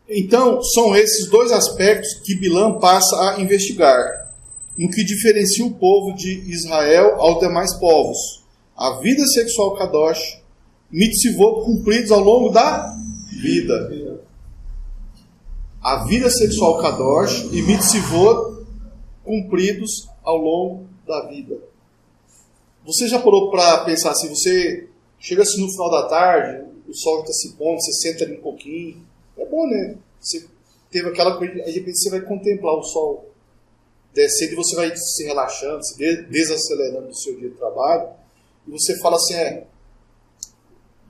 Então, são esses dois aspectos que Bilã passa a investigar, no que diferencia o povo de Israel aos demais povos. A vida sexual kadosh, mitzvot cumpridos ao longo da vida. A vida sexual kadosh e mitzvot cumpridos ao longo da vida. Você já parou para pensar assim, você chega assim no final da tarde, o sol está se pondo, você senta ali um pouquinho, é bom, né? Você teve aquela coisa, aí de repente você vai contemplar o sol descendo e você vai se relaxando, se desacelerando do seu dia de trabalho, e você fala assim,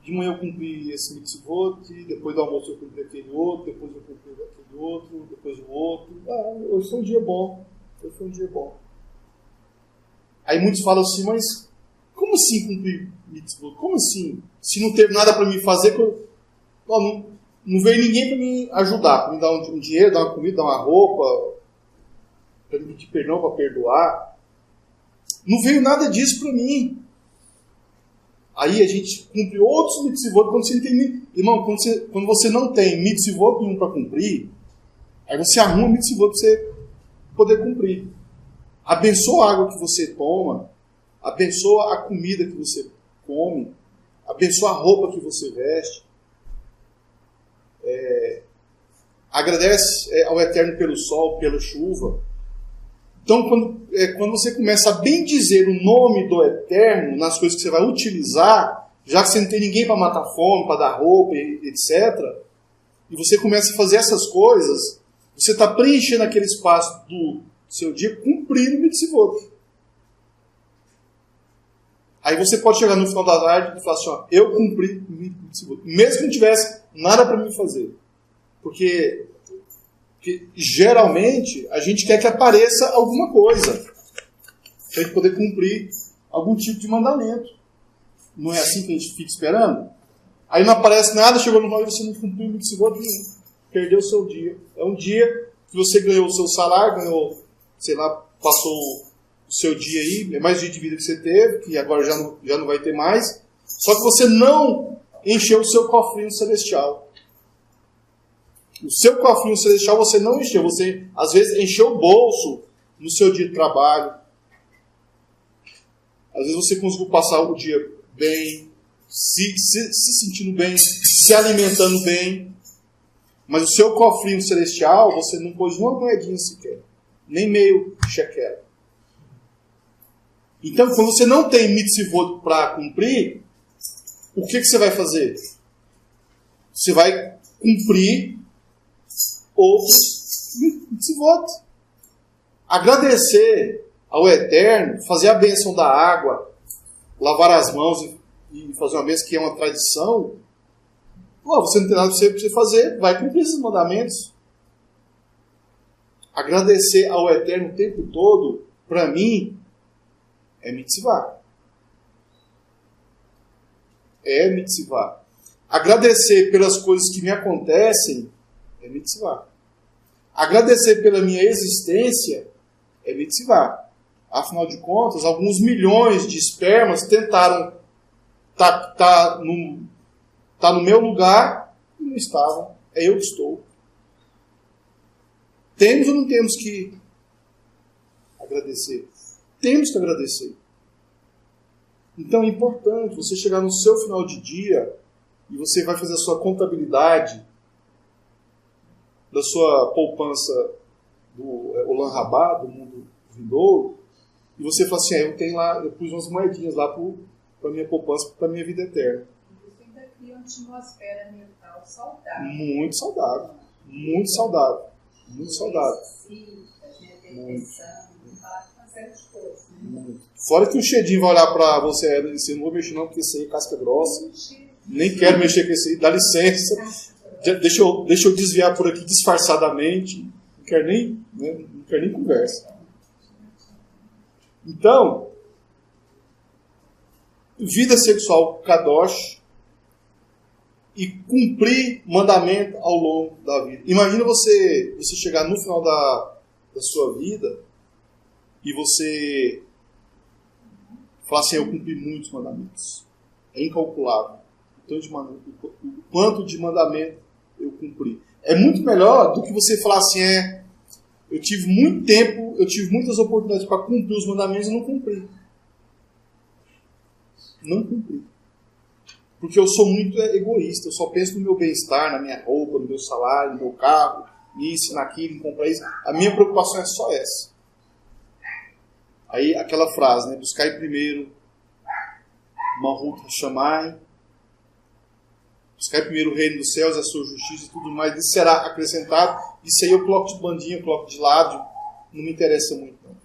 de manhã eu cumpri esse mitzvot, depois do almoço eu cumpri aquele outro, depois eu cumpri aquele outro, depois o outro. Hoje foi um dia bom. Hoje foi um dia bom. Aí muitos falam assim, mas como assim cumprir mitzvot? Como assim? Se não teve nada para me fazer, não veio ninguém para me ajudar, para me dar um dinheiro, dar uma comida, dar uma roupa, para me pedir perdão, para perdoar. Não veio nada disso para mim. Aí a gente cumpre outros mitzvot. Quando você tem, irmão, quando você não tem mitzvot nenhum para cumprir, aí você arruma mitzvot para você poder cumprir. Abençoa a água que você toma, abençoa a comida que você come, abençoa a roupa que você veste. Agradece ao Eterno pelo sol, pela chuva. Então, quando você começa a bendizer o nome do Eterno nas coisas que você vai utilizar, já que você não tem ninguém para matar fome, para dar roupa, etc., e você começa a fazer essas coisas, você está preenchendo aquele espaço do seu dia cumprindo o mitzvot. Aí você pode chegar no final da tarde e falar assim, ó, eu cumpri o mitzvot. Mesmo que não tivesse nada para mim fazer. Porque geralmente a gente quer que apareça alguma coisa para a gente poder cumprir algum tipo de mandamento. Não é assim que a gente fica esperando? Aí não aparece nada, chegou no final e você não cumpriu o mitzvot, perdeu o seu dia. É um dia que você ganhou o seu salário, ganhou, sei lá, passou o seu dia aí, é mais dia de vida que você teve, que agora já não vai ter mais, só que você não encheu o seu cofrinho celestial. O seu cofrinho celestial você não encheu. Você, às vezes, encheu o bolso no seu dia de trabalho. Às vezes você conseguiu passar o dia bem, se sentindo bem, se alimentando bem. Mas o seu cofrinho celestial, você não pôs uma moedinha sequer. Nem meio shekel. Então, quando você não tem mitzvot para cumprir, o que você vai fazer? Você vai cumprir outros mitzvot. Agradecer ao Eterno, fazer a bênção da água, lavar as mãos e fazer uma bênção que é uma tradição. Você não tem nada para você fazer, vai cumprir esses mandamentos. Agradecer ao Eterno o tempo todo, para mim, é mitzvah. É mitzvah. Agradecer pelas coisas que me acontecem é mitzvah. Agradecer pela minha existência é mitzvah. Afinal de contas, alguns milhões de espermas tentaram tá no meu lugar e não estavam. É eu que estou. Temos ou não temos que agradecer? Temos que agradecer. Então é importante você chegar no seu final de dia e você vai fazer a sua contabilidade da sua poupança do Olam Rabá, do mundo vindouro, e você fala assim, eu pus umas moedinhas lá para a minha poupança, para a minha vida eterna. Isso ainda cria uma atmosfera mental saudável. Muito saudável. Muito saudável. Muito saudável. Muito. Fora que o Xedim vai olhar para você e dizer, não vou mexer não, porque isso aí é casca grossa. Nem quero mexer com isso aí, dá licença. Deixa eu desviar por aqui disfarçadamente. Não quero nem conversa. Então, vida sexual kadosh e cumprir mandamento ao longo da vida. Imagina você chegar no final da sua vida e você falar assim, eu cumpri muitos mandamentos. É incalculável. O quanto de mandamento eu cumpri. É muito melhor do que você falar assim, eu tive muito tempo, eu tive muitas oportunidades para cumprir os mandamentos e não cumpri. Não cumpri. Porque eu sou muito egoísta, eu só penso no meu bem-estar, na minha roupa, no meu salário, no meu carro, nisso, naquilo, em comprar isso. A minha preocupação é só essa. Aí aquela frase, né? Buscai primeiro Malhut Hashamayim, buscai primeiro o reino dos céus, a sua justiça e tudo mais, isso será acrescentado. Isso aí eu coloco de bandinha, eu coloco de lado, não me interessa muito não.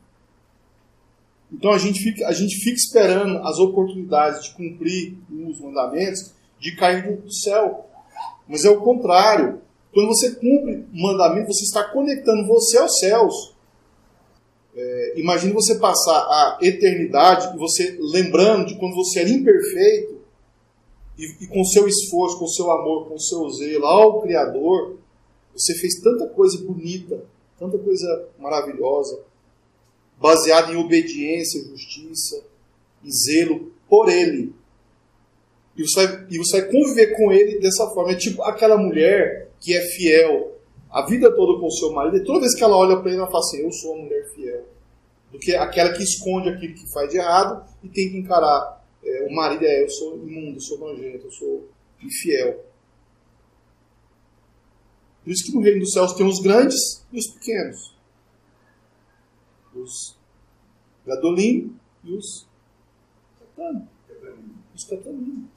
Então a gente fica esperando as oportunidades de cumprir os mandamentos, de cair do céu. Mas é o contrário. Quando você cumpre o mandamento, você está conectando você aos céus. Imagine você passar a eternidade, você lembrando de quando você era imperfeito, e com seu esforço, com seu amor, com seu zelo ao Criador, você fez tanta coisa bonita, tanta coisa maravilhosa. baseada em obediência, justiça e zelo por ele. E você vai conviver com ele dessa forma. É tipo aquela mulher que é fiel a vida toda com o seu marido, e toda vez que ela olha para ele, ela fala assim, eu sou uma mulher fiel. Do que aquela que esconde aquilo que faz de errado e tem que encarar. O marido eu sou imundo, eu sou nojento, eu sou infiel. Por isso que no reino dos céus tem os grandes e os pequenos. Os gadolim e os catanim. Os catanim.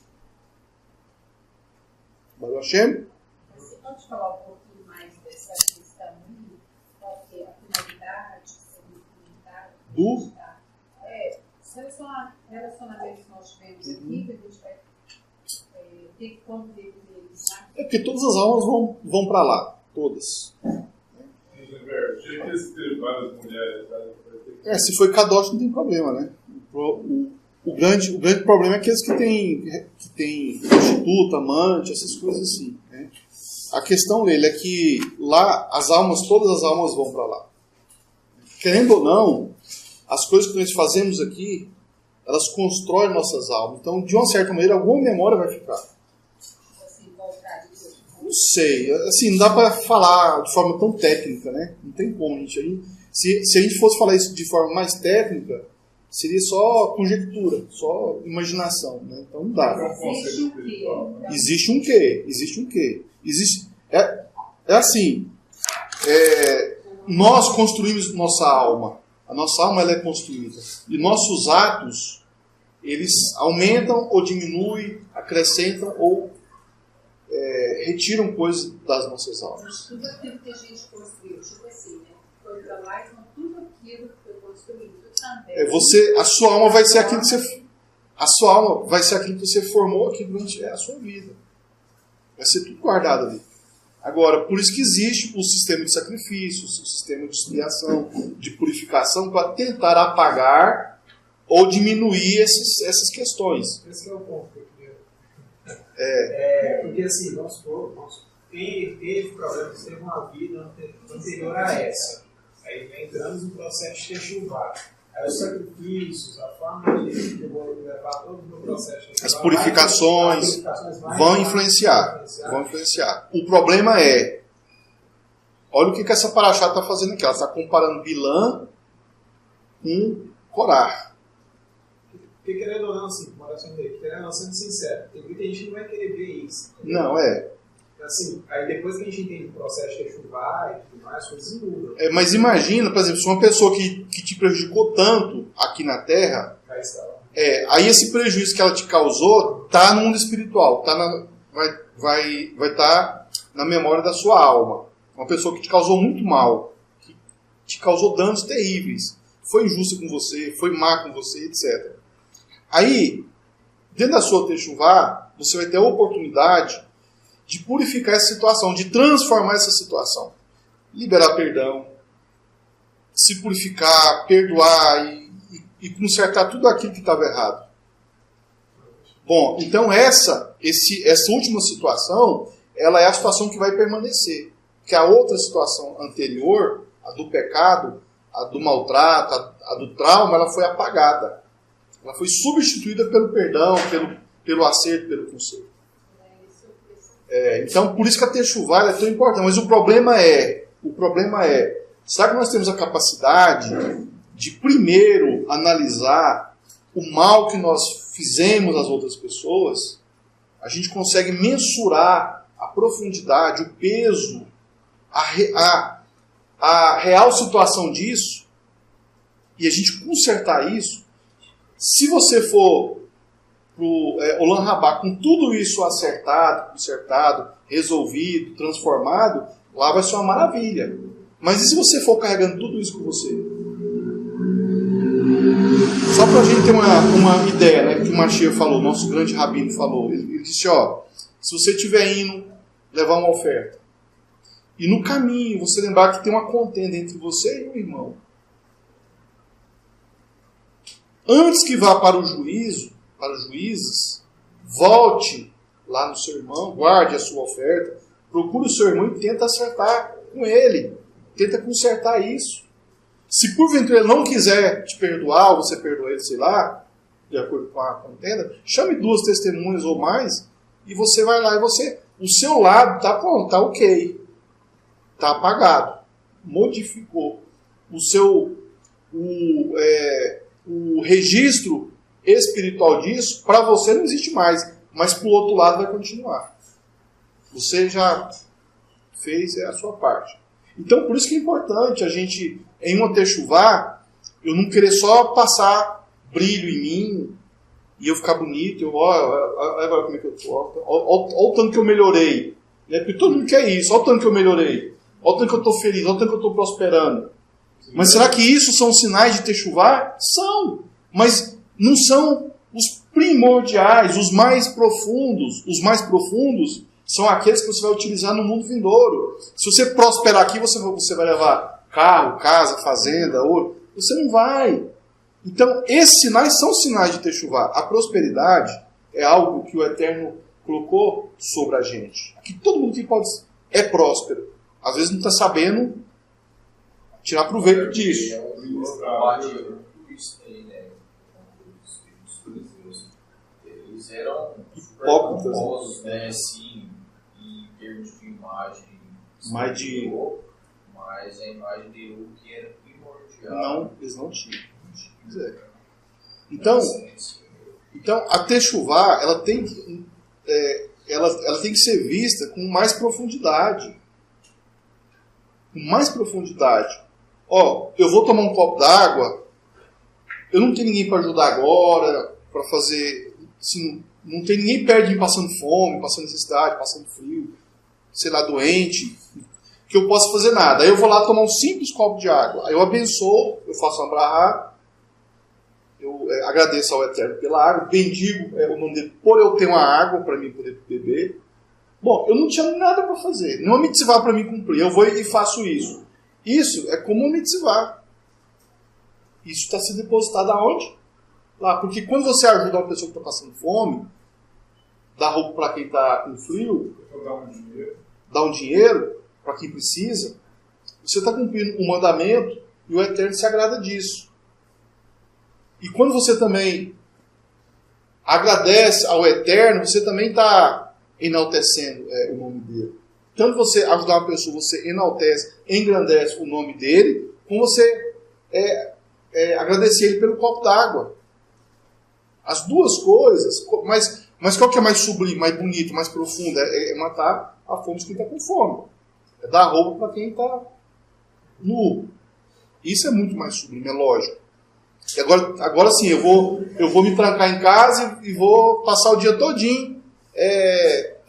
Baruch Hashem. Você pode falar um pouquinho mais dessa questão? Qual que é a finalidade, do relacionamentos que nós tivemos aqui, que a gente vai ter que conviver com eles. É porque todas as almas vão para lá. Todas. Se foi Kadosh não tem problema, né? O grande problema é aqueles que tem prostituta, amante, essas coisas assim. Né? A questão dele é que lá todas as almas vão para lá. Querendo ou não, as coisas que nós fazemos aqui, elas constroem nossas almas. Então, de uma certa maneira, alguma memória vai ficar. Não sei. Assim, não dá para falar de forma tão técnica, né? Não tem como. Se a gente fosse falar isso de forma mais técnica, seria só conjectura, só imaginação. Né? Então, não dá. Existe um quê? É assim. Nós construímos nossa alma. A nossa alma ela é construída. E nossos atos, eles aumentam ou diminuem, acrescentam ou retiram coisas das nossas almas. Mas tudo aquilo que a gente construiu, tipo assim, né? Foi para lá, então tudo aquilo que foi construído também. A sua alma vai ser aquilo que você. A sua alma vai ser aquilo que você formou aqui durante a sua vida. Vai ser tudo guardado ali. Agora, por isso que existe o sistema de sacrifícios, o sistema de expiação, de purificação, para tentar apagar ou diminuir essas questões. Esse é o ponto que eu queria. Porque assim, nós teve problemas, teve uma vida anterior a essa. Aí entramos no processo de techuvá. Aí os sacrifícios, a forma que eu vou levar todo o meu processo. As purificações vão influenciar. O problema é, olha o que essa paraxá está fazendo aqui. Ela está comparando Bilã com Corá. Porque querendo ou não, assim, querendo ou não, sendo sincero, tem muita gente que não vai querer ver isso. Não, Assim, aí depois que a gente entende o processo de techuvá e tudo mais, as coisas mudam. Mas imagina, por exemplo, se uma pessoa que te prejudicou tanto aqui na Terra, aí esse prejuízo que ela te causou está no mundo espiritual, vai estar na memória da sua alma. Uma pessoa que te causou muito mal, que te causou danos terríveis, foi injusta com você, foi má com você, etc. Aí, dentro da sua techuvá, você vai ter a oportunidade de purificar essa situação, de transformar essa situação. Liberar perdão, se purificar, perdoar e consertar tudo aquilo que estava errado. Bom, então essa última situação, ela é a situação que vai permanecer. Porque a outra situação anterior, a do pecado, a do maltrato, a do trauma, ela foi apagada. Ela foi substituída pelo perdão, pelo acerto, pelo conserto. Então, por isso que a techuvá é tão importante. Mas o problema é, será que nós temos a capacidade de primeiro analisar o mal que nós fizemos às outras pessoas? A gente consegue mensurar a profundidade, o peso, a real situação disso, e a gente consertar isso. Se você for para o Olam Rabá com tudo isso acertado, consertado, resolvido, transformado, lá vai ser uma maravilha. Mas e se você for carregando tudo isso com você? Só para a gente ter uma ideia, né, que o Mashiach falou, nosso grande rabino falou, ele disse, se você estiver indo levar uma oferta, e no caminho você lembrar que tem uma contenda entre você e o irmão, antes que vá para o juízo, para os juízes, volte lá no seu irmão, guarde a sua oferta, procure o seu irmão e tenta acertar com ele, tenta consertar isso. Se porventura ele não quiser te perdoar, ou você perdoa ele, sei lá, de acordo com a contenda, chame 2 testemunhas ou mais, e você vai lá e o seu lado está pronto, está ok. Está apagado. Modificou. O registro espiritual disso, para você não existe mais, mas para o outro lado vai continuar. Você já fez a sua parte. Então, por isso que é importante a gente, em uma techuvá, eu não querer só passar brilho em mim e eu ficar bonito, olha como é que eu estou, olha o tanto que eu melhorei. Né? Porque todo mundo quer isso, olha o tanto que eu melhorei, olha o tanto que eu estou feliz, olha o tanto que eu estou prosperando. Mas será que isso são sinais de techuvá? São, mas não são os primordiais, os mais profundos. Os mais profundos são aqueles que você vai utilizar no mundo vindouro. Se você prosperar aqui, você vai levar carro, casa, fazenda, ouro. Você não vai. Então, esses sinais são sinais de techuvá. A prosperidade é algo que o Eterno colocou sobre a gente. Que todo mundo que é próspero. Às vezes não está sabendo tirar proveito disso. Eles eram hipócritas, né? Sim, em termos de imagem. Mas a imagem de Deus que era primordial. Não, eles não tinham. Então, a techuvá, ela tem que ser vista com mais profundidade. Com mais profundidade. Eu vou tomar um copo d'água, eu não tenho ninguém para ajudar agora, para fazer... Assim, não tem ninguém perto de mim passando fome, passando necessidade, passando frio, sei lá, doente, que eu possa fazer nada. Aí eu vou lá tomar um simples copo de água. Aí eu abençoo, eu faço uma brahá, eu agradeço ao Eterno pela água, bendigo o nome dele por eu ter uma água para mim poder beber. Bom, eu não tinha nada para fazer, nenhuma mitzvah para mim cumprir, eu vou e faço isso. Isso é como uma mitzvah. Isso está sendo depositado aonde? Lá, porque quando você ajuda uma pessoa que está passando fome, dá roupa para quem está com frio, dá um dinheiro para quem precisa, você está cumprindo o mandamento e o Eterno se agrada disso. E quando você também agradece ao Eterno, você também está enaltecendo o nome dele. Tanto você ajudar uma pessoa, você enaltece, engrandece o nome dele, como você agradecer ele pelo copo d'água. As duas coisas, mas qual que é mais sublime, mais bonito, mais profundo? É matar a fome de quem está com fome. É dar roupa para quem está nu. Isso é muito mais sublime, é lógico. E agora sim, eu vou me trancar em casa e vou passar o dia todinho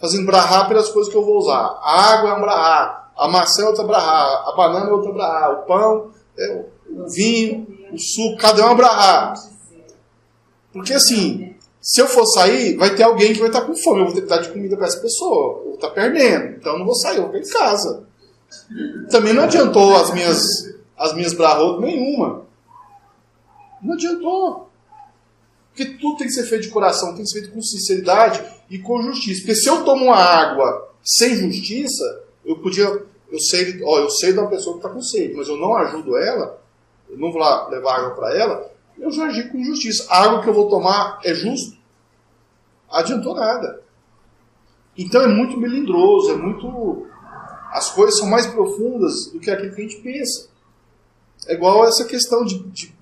fazendo brahá pelas coisas que eu vou usar. A água é um brahá, a maçã é outra brahá, a banana é outra brahá, o pão, o vinho, o suco, cada um é um brahá. Porque assim, se eu for sair, vai ter alguém que vai estar com fome, eu vou ter que dar de comida para essa pessoa, eu vou estar perdendo, então eu não vou sair, eu vou ficar em casa. Também não adiantou as minhas brahot nenhuma. Não adiantou. Porque tudo tem que ser feito de coração, tem que ser feito com sinceridade e com justiça. Porque se eu tomo uma água sem justiça, eu sei de uma pessoa que está com sede, mas eu não ajudo ela, eu não vou lá levar água para ela, eu já agi com justiça. A água que eu vou tomar é justo? Adiantou nada. Então é muito melindroso, as coisas são mais profundas do que aquilo que a gente pensa. É igual essa questão de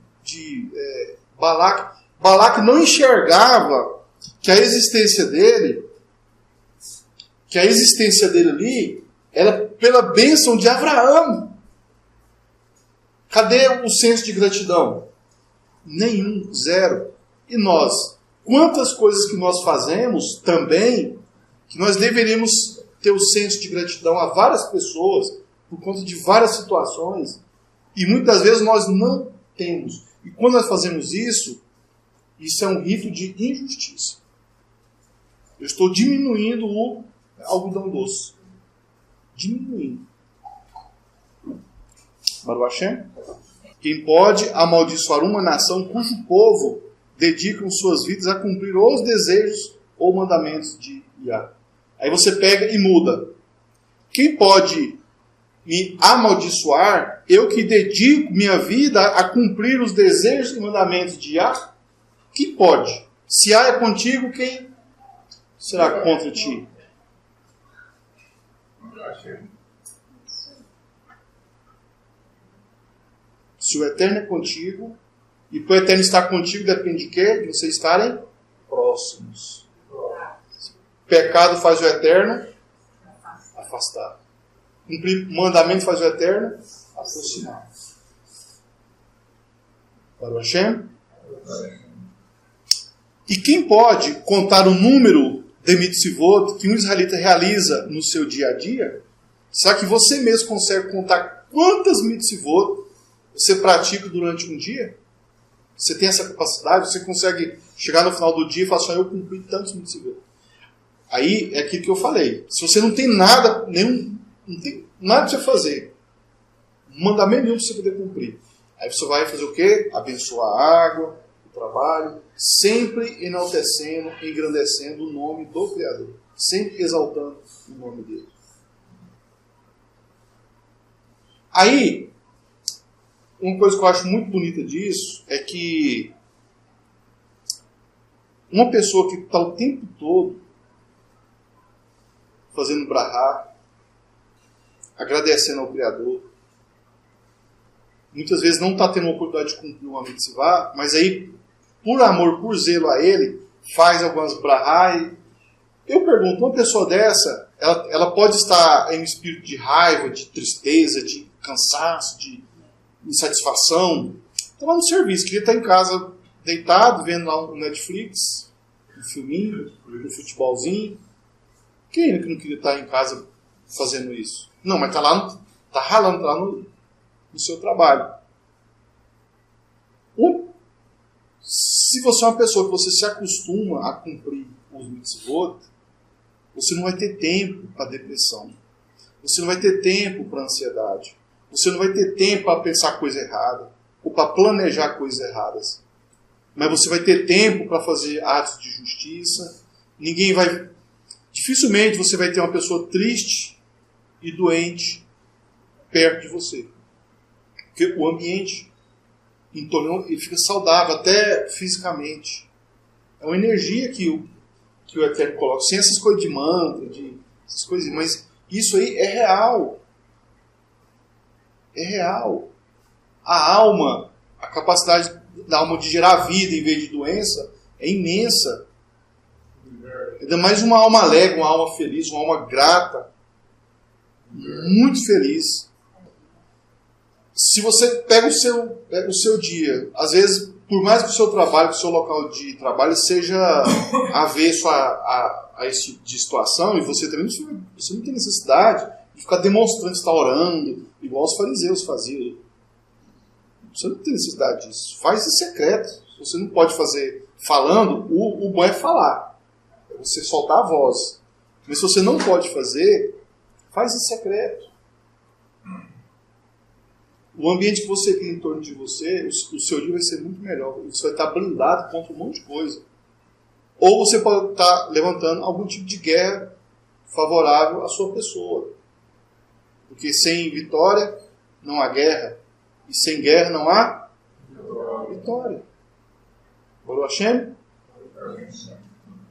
Balaque. Balaque não enxergava que a existência dele ali era pela bênção de Abraão. Cadê o senso de gratidão? Nenhum, zero. E nós? Quantas coisas que nós fazemos também, que nós deveríamos ter o senso de gratidão a várias pessoas, por conta de várias situações, e muitas vezes nós não temos. E quando nós fazemos isso é um rito de injustiça. Eu estou diminuindo o algodão doce. Diminuindo. Baruch Hashem? Quem pode amaldiçoar uma nação cujo povo dedicam suas vidas a cumprir os desejos ou mandamentos de Yah. Aí você pega e muda. Quem pode me amaldiçoar, eu que dedico minha vida a cumprir os desejos e mandamentos de Yah, quem pode? Se Yah é contigo, quem será contra ti? Se o Eterno é contigo, e para o Eterno estar contigo depende de quê? De vocês estarem próximos. Pecado faz o Eterno afastar. Cumprir mandamento faz o Eterno aproximar. Para o Hashem? E quem pode contar o número de mitzvot que um israelita realiza no seu dia a dia? Será que você mesmo consegue contar quantas mitzvot você pratica durante um dia? Você tem essa capacidade? Você consegue chegar no final do dia e falar assim, eu cumpri tantos mitzvot. Aí é aquilo que eu falei. Se você não tem nada, não tem nada para você fazer, mandamento nenhum para você poder cumprir, aí você vai fazer o quê? Abençoar a água, o trabalho, sempre enaltecendo, engrandecendo o nome do Criador, sempre exaltando o nome dele. Aí, uma coisa que eu acho muito bonita disso é que uma pessoa que está o tempo todo fazendo brahá, agradecendo ao Criador, muitas vezes não está tendo a oportunidade de cumprir uma mitzvah, mas aí, por amor, por zelo a ele, faz algumas brahá. Eu pergunto, uma pessoa dessa, ela pode estar em um espírito de raiva, de tristeza, de cansaço, de insatisfação. Está lá no serviço, queria estar em casa deitado, vendo lá um Netflix, um filminho, um futebolzinho. Quem que não queria estar em casa fazendo isso? Não, mas está ralando lá no seu trabalho. Se você é uma pessoa que você se acostuma a cumprir os mitzvot, você não vai ter tempo para depressão. Você não vai ter tempo para ansiedade. Você não vai ter tempo para pensar coisa errada ou para planejar coisas erradas. Mas você vai ter tempo para fazer atos de justiça. Dificilmente você vai ter uma pessoa triste e doente perto de você. Porque o ambiente em torno ele fica saudável, até fisicamente. É uma energia que o Eterno coloca. Sem essas coisas de mantra, essas coisas, mas isso aí é real. É real. A alma, a capacidade da alma de gerar vida em vez de doença é imensa. Ainda mais uma alma alegre, uma alma feliz, uma alma grata, muito feliz. Se você pega o seu dia, às vezes, por mais que o seu trabalho, que o seu local de trabalho seja avesso a esse tipo de situação, e você também você não tem necessidade de ficar demonstrando que está orando, igual os fariseus faziam. Você não tem necessidade disso. Faz em secreto. Se você não pode fazer falando, o bom é falar. É você soltar a voz. Mas se você não pode fazer, faz em secreto. O ambiente que você tem em torno de você, o seu dia vai ser muito melhor. Você vai estar blindado contra um monte de coisa. Ou você pode estar levantando algum tipo de guerra favorável à sua pessoa. Porque sem vitória não há guerra. E sem guerra não há vitória. Baruch Hashem?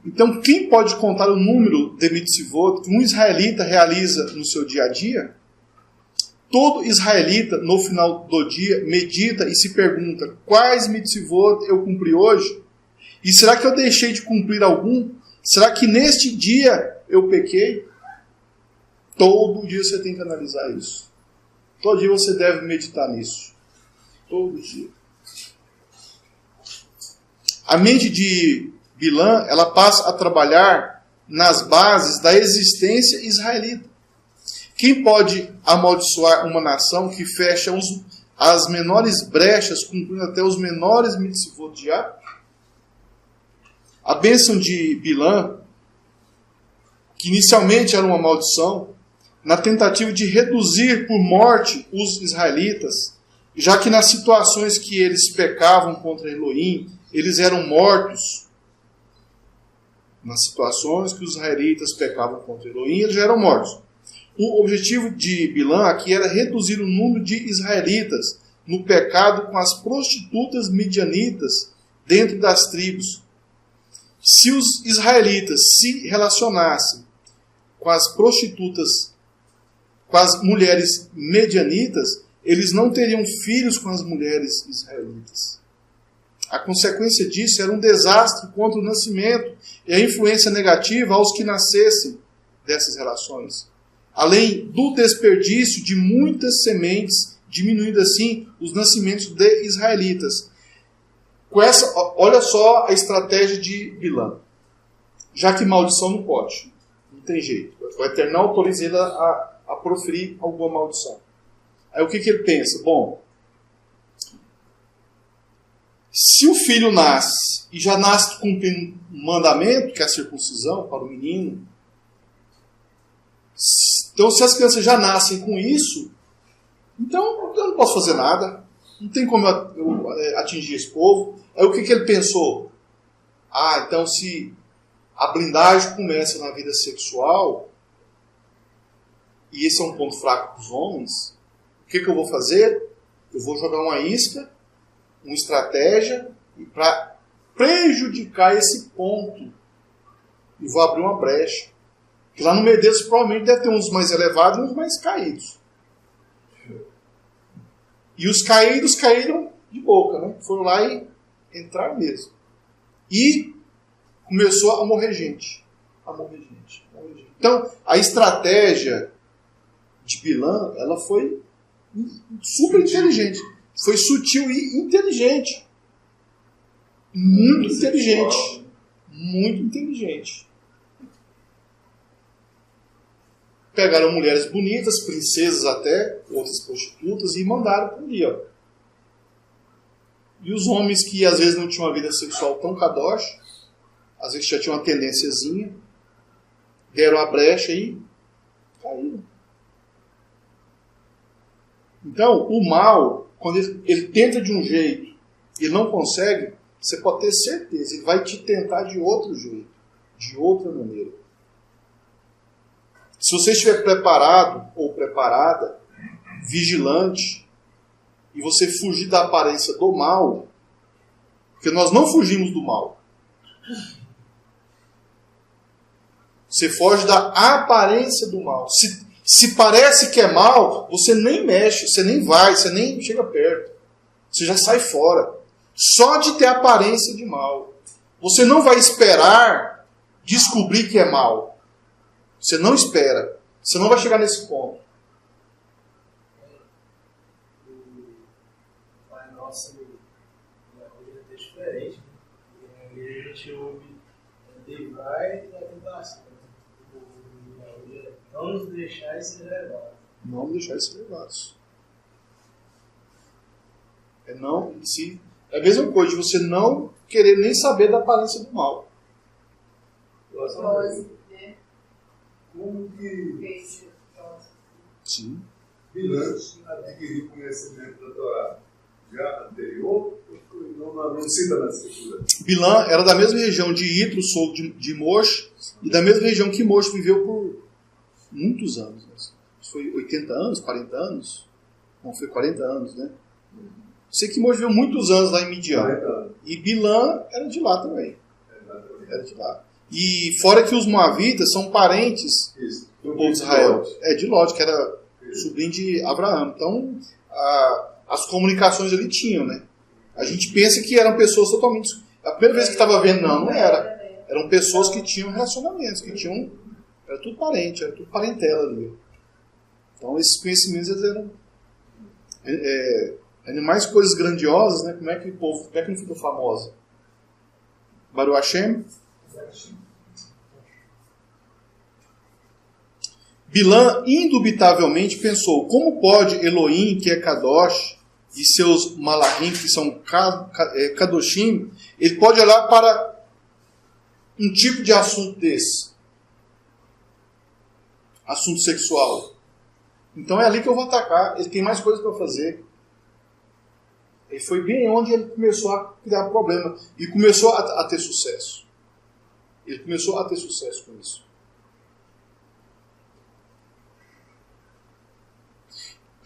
Então, quem pode contar o número de mitzvot que um israelita realiza no seu dia a dia? Todo israelita, no final do dia, medita e se pergunta: quais mitzvot eu cumpri hoje? E será que eu deixei de cumprir algum? Será que neste dia eu pequei? Todo dia você tem que analisar isso. Todo dia você deve meditar nisso. Todo dia. A mente de Bilã, ela passa a trabalhar nas bases da existência israelita. Quem pode amaldiçoar uma nação que fecha as menores brechas, cumprindo até os menores mitzvot de Yah? A bênção de Bilã, que inicialmente era uma maldição, na tentativa de reduzir por morte os israelitas, já que nas situações que eles pecavam contra Elohim, eles eram mortos. Nas situações que os israelitas pecavam contra Elohim, eles já eram mortos. O objetivo de Bilã aqui era reduzir o número de israelitas no pecado com as prostitutas midianitas dentro das tribos. Se os israelitas se relacionassem com as prostitutas, com as mulheres medianitas, eles não teriam filhos com as mulheres israelitas. A consequência disso era um desastre contra o nascimento e a influência negativa aos que nascessem dessas relações. Além do desperdício de muitas sementes, diminuindo assim os nascimentos de israelitas. Olha só a estratégia de Bilã. Já que maldição não pode, não tem jeito. O Eterno autoriza ele a proferir alguma maldição. Aí o que ele pensa? Bom, se o filho nasce e já nasce cumprindo um mandamento, que é a circuncisão para o menino, então se as crianças já nascem com isso, então eu não posso fazer nada, não tem como eu atingir esse povo. Aí o que ele pensou? Então se a blindagem começa na vida sexual, e esse é um ponto fraco dos homens, o que eu vou fazer? Eu vou jogar uma isca, uma estratégia, para prejudicar esse ponto. E vou abrir uma brecha. Porque lá no meio deles provavelmente deve ter uns mais elevados e uns mais caídos. E os caídos caíram de boca, né? Foram lá e entraram mesmo. E começou a morrer gente. Então, a estratégia de Bilã, ela foi super inteligente. Foi sutil e inteligente. Muito inteligente. Muito inteligente. Pegaram mulheres bonitas, princesas até, outras prostitutas, e mandaram por ali, ó. E os homens que às vezes não tinham uma vida sexual tão kadosh, às vezes já tinham uma tendênciazinha, deram a brecha e caíram. Então, o mal, quando ele tenta de um jeito e não consegue, você pode ter certeza, ele vai te tentar de outro jeito, de outra maneira. Se você estiver preparado ou preparada, vigilante, e você fugir da aparência do mal, porque nós não fugimos do mal. Você foge da aparência do mal. Se parece que é mal, você nem mexe, você nem vai, você nem chega perto. Você já sai fora. Só de ter aparência de mal. Você não vai esperar descobrir que é mal. Você não espera. Você não vai chegar nesse ponto. O Pai Nosso hoje é diferente. A gente ouve livrai da tentação. Não nos deixar ser levados. Não nos deixar ser levados. É a mesma coisa de você não querer nem saber da aparência do mal. Né? Como que Sim. Bilã adquiriu conhecimento da Torá? Já anterior? Não cita na escritura. Bilã era da mesma região de Itro, sul de Mosh, e da mesma região que Mosh viveu por muitos anos. Né? Foi 80 anos, 40 anos? Não, foi 40 anos, né? Sei que Mosh viveu muitos anos lá em Midian. E Bilã era de lá também. Era de lá. E fora que os Moavitas são parentes do povo de Israel. De Lot, que era sobrinho de Abraão. Então, as comunicações ali tinham, né? A gente pensa que eram pessoas totalmente... A primeira vez que estava vendo, não era. Eram pessoas que tinham relacionamentos, que tinham... Era tudo parente, era tudo parentela ali. Então, esses conhecimentos eles eram... animais, coisas grandiosas, né? Como é que não fica famosa? Baruch Hashem? Bilã indubitavelmente pensou, como pode Elohim, que é Kadosh, e seus Malachim, que são Kadoshim, ele pode olhar para um tipo de assunto desse? Assunto sexual. Então é ali que eu vou atacar. Ele tem mais coisas para fazer. Ele foi bem onde ele começou a criar problema. E começou a ter sucesso. Ele começou a ter sucesso com isso.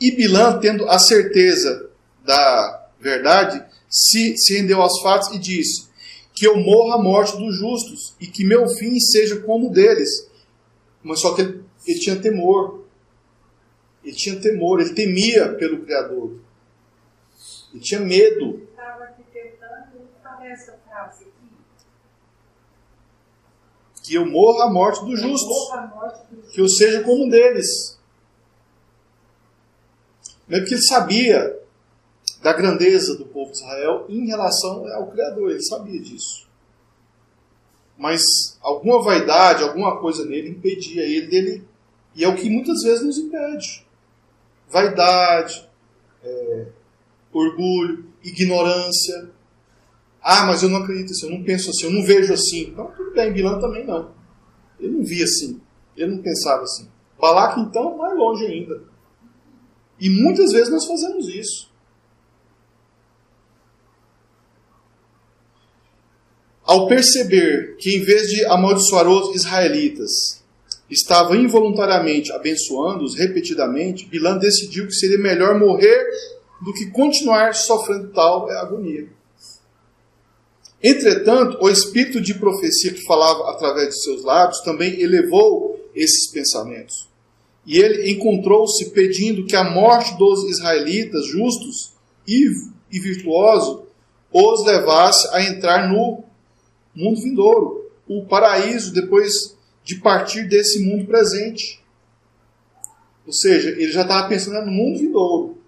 E Bilã, tendo a certeza da verdade, se rendeu aos fatos e disse: que eu morra a morte dos justos e que meu fim seja como o deles. Mas só que ele tinha temor. Ele tinha temor, ele temia pelo Criador. Ele tinha medo. Estava aqui tentando falar essa frase aqui. Que eu morra a morte dos justos. Que eu seja como um deles. Não é porque ele sabia da grandeza do povo de Israel em relação ao Criador. Ele sabia disso. Mas alguma vaidade, alguma coisa nele impedia ele dele. E é o que muitas vezes nos impede. Vaidade, orgulho, ignorância. Ah, mas eu não acredito assim, eu não penso assim, eu não vejo assim. Então, tudo bem, Bilã também não. Ele não via assim, ele não pensava assim. Balaque, então, mais longe ainda. E muitas vezes nós fazemos isso. Ao perceber que, em vez de amaldiçoar os israelitas, estava involuntariamente abençoando-os repetidamente, Bilã decidiu que seria melhor morrer do que continuar sofrendo tal agonia. Entretanto, o espírito de profecia que falava através de seus lábios também elevou esses pensamentos. E ele encontrou-se pedindo que a morte dos israelitas justos e virtuosos os levasse a entrar no mundo vindouro, o paraíso, depois de partir desse mundo presente. Ou seja, ele já estava pensando no mundo vindouro.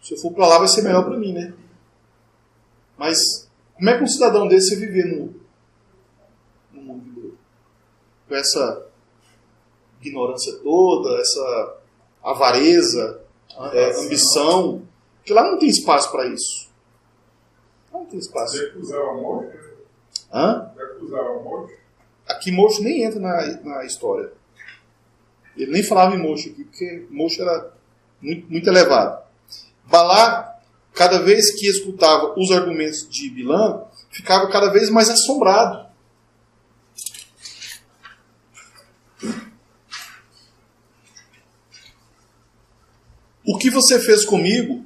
Se eu for para lá vai ser melhor para mim, né? Mas como é que um cidadão desse vai viver no mundo vindouro? Com essa ignorância toda, essa avareza, ambição, porque lá não tem espaço para isso. Não tem espaço. Recusava a morte? Hã? Recusava a morte? Aqui Mocho nem entra na história. Ele nem falava em Mocho aqui, porque Mocho era muito, muito elevado. Balá, cada vez que escutava os argumentos de Bilã, ficava cada vez mais assombrado. O que você fez comigo?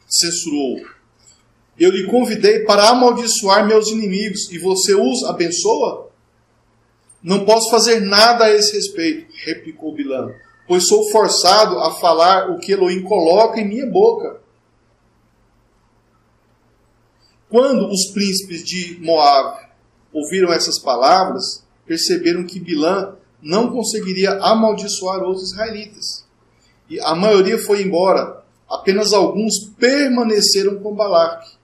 Censurou. Eu lhe convidei para amaldiçoar meus inimigos e você os abençoa? Não posso fazer nada a esse respeito, replicou Bilã, pois sou forçado a falar o que Elohim coloca em minha boca. Quando os príncipes de Moabe ouviram essas palavras, perceberam que Bilã não conseguiria amaldiçoar os israelitas. E a maioria foi embora, apenas alguns permaneceram com Balaque,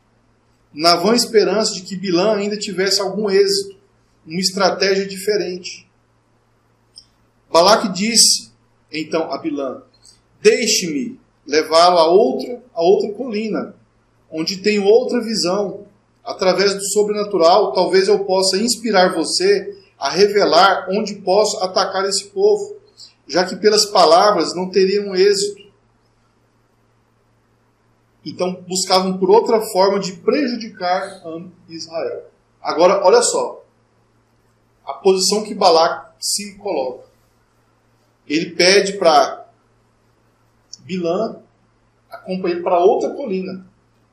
na vã esperança de que Bilã ainda tivesse algum êxito, uma estratégia diferente. Balaque disse então a Bilã: deixe-me levá-lo a outra colina, onde tenho outra visão. Através do sobrenatural, talvez eu possa inspirar você a revelar onde posso atacar esse povo, já que pelas palavras não teriam êxito. Então buscavam por outra forma de prejudicar Israel. Agora, olha só. A posição que Balaque se coloca. Ele pede para Bilã acompanhar para outra colina,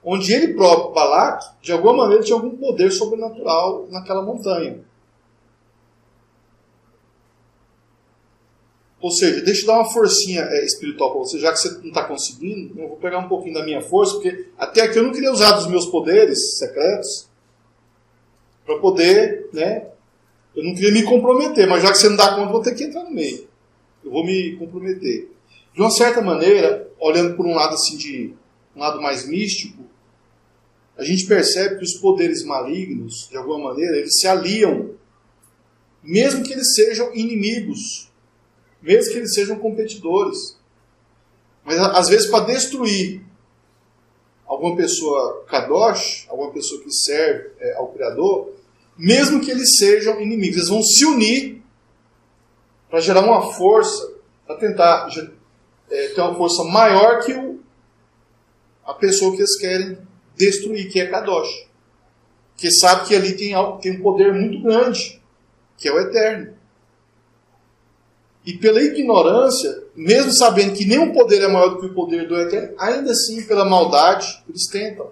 onde ele próprio, Balaque, de alguma maneira tinha algum poder sobrenatural naquela montanha. Ou seja, deixa eu dar uma forcinha espiritual para você, já que você não está conseguindo, eu vou pegar um pouquinho da minha força, porque até aqui eu não queria usar dos meus poderes secretos para poder, né? Eu não queria me comprometer, mas já que você não dá conta, eu vou ter que entrar no meio. Eu vou me comprometer. De uma certa maneira, olhando por um lado assim um lado mais místico, a gente percebe que os poderes malignos, de alguma maneira, eles se aliam, mesmo que eles sejam inimigos, mesmo que eles sejam competidores. Mas às vezes para destruir alguma pessoa kadosh, alguma pessoa que serve ao Criador, mesmo que eles sejam inimigos, eles vão se unir para gerar uma força, para tentar ter uma força maior que a pessoa que eles querem destruir, que é kadosh. Que sabe que ali tem um poder muito grande, que é o eterno. E pela ignorância, mesmo sabendo que nenhum poder é maior do que o poder do Eterno, ainda assim, pela maldade, eles tentam.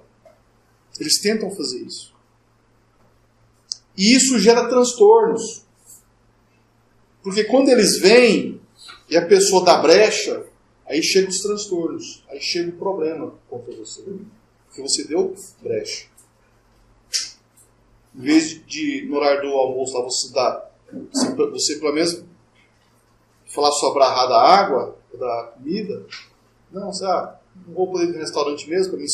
Eles tentam fazer isso. E isso gera transtornos. Porque quando eles vêm e a pessoa dá brecha, aí chegam os transtornos. Aí chega o problema contra você. Porque você deu brecha. Em vez de, no horário do almoço, lá você pelo menos falar sobre a da água, da comida, não, não vou poder ir no restaurante mesmo para me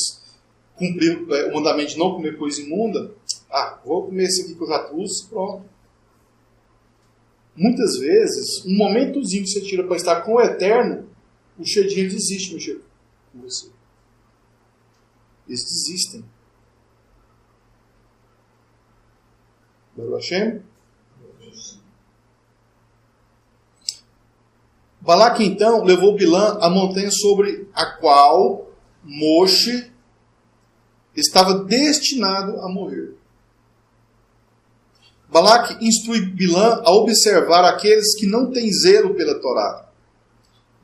cumprir o mandamento de não comer coisa imunda. Vou comer esse aqui que eu já trouxe, pronto. Muitas vezes, um momentozinho que você tira para estar com o Eterno, o Shedinho desiste de mexer com você. Eles desistem. Baruch Hashem? Balaque então levou Bilã à montanha sobre a qual Moshe estava destinado a morrer. Balaque instrui Bilã a observar aqueles que não têm zelo pela Torá.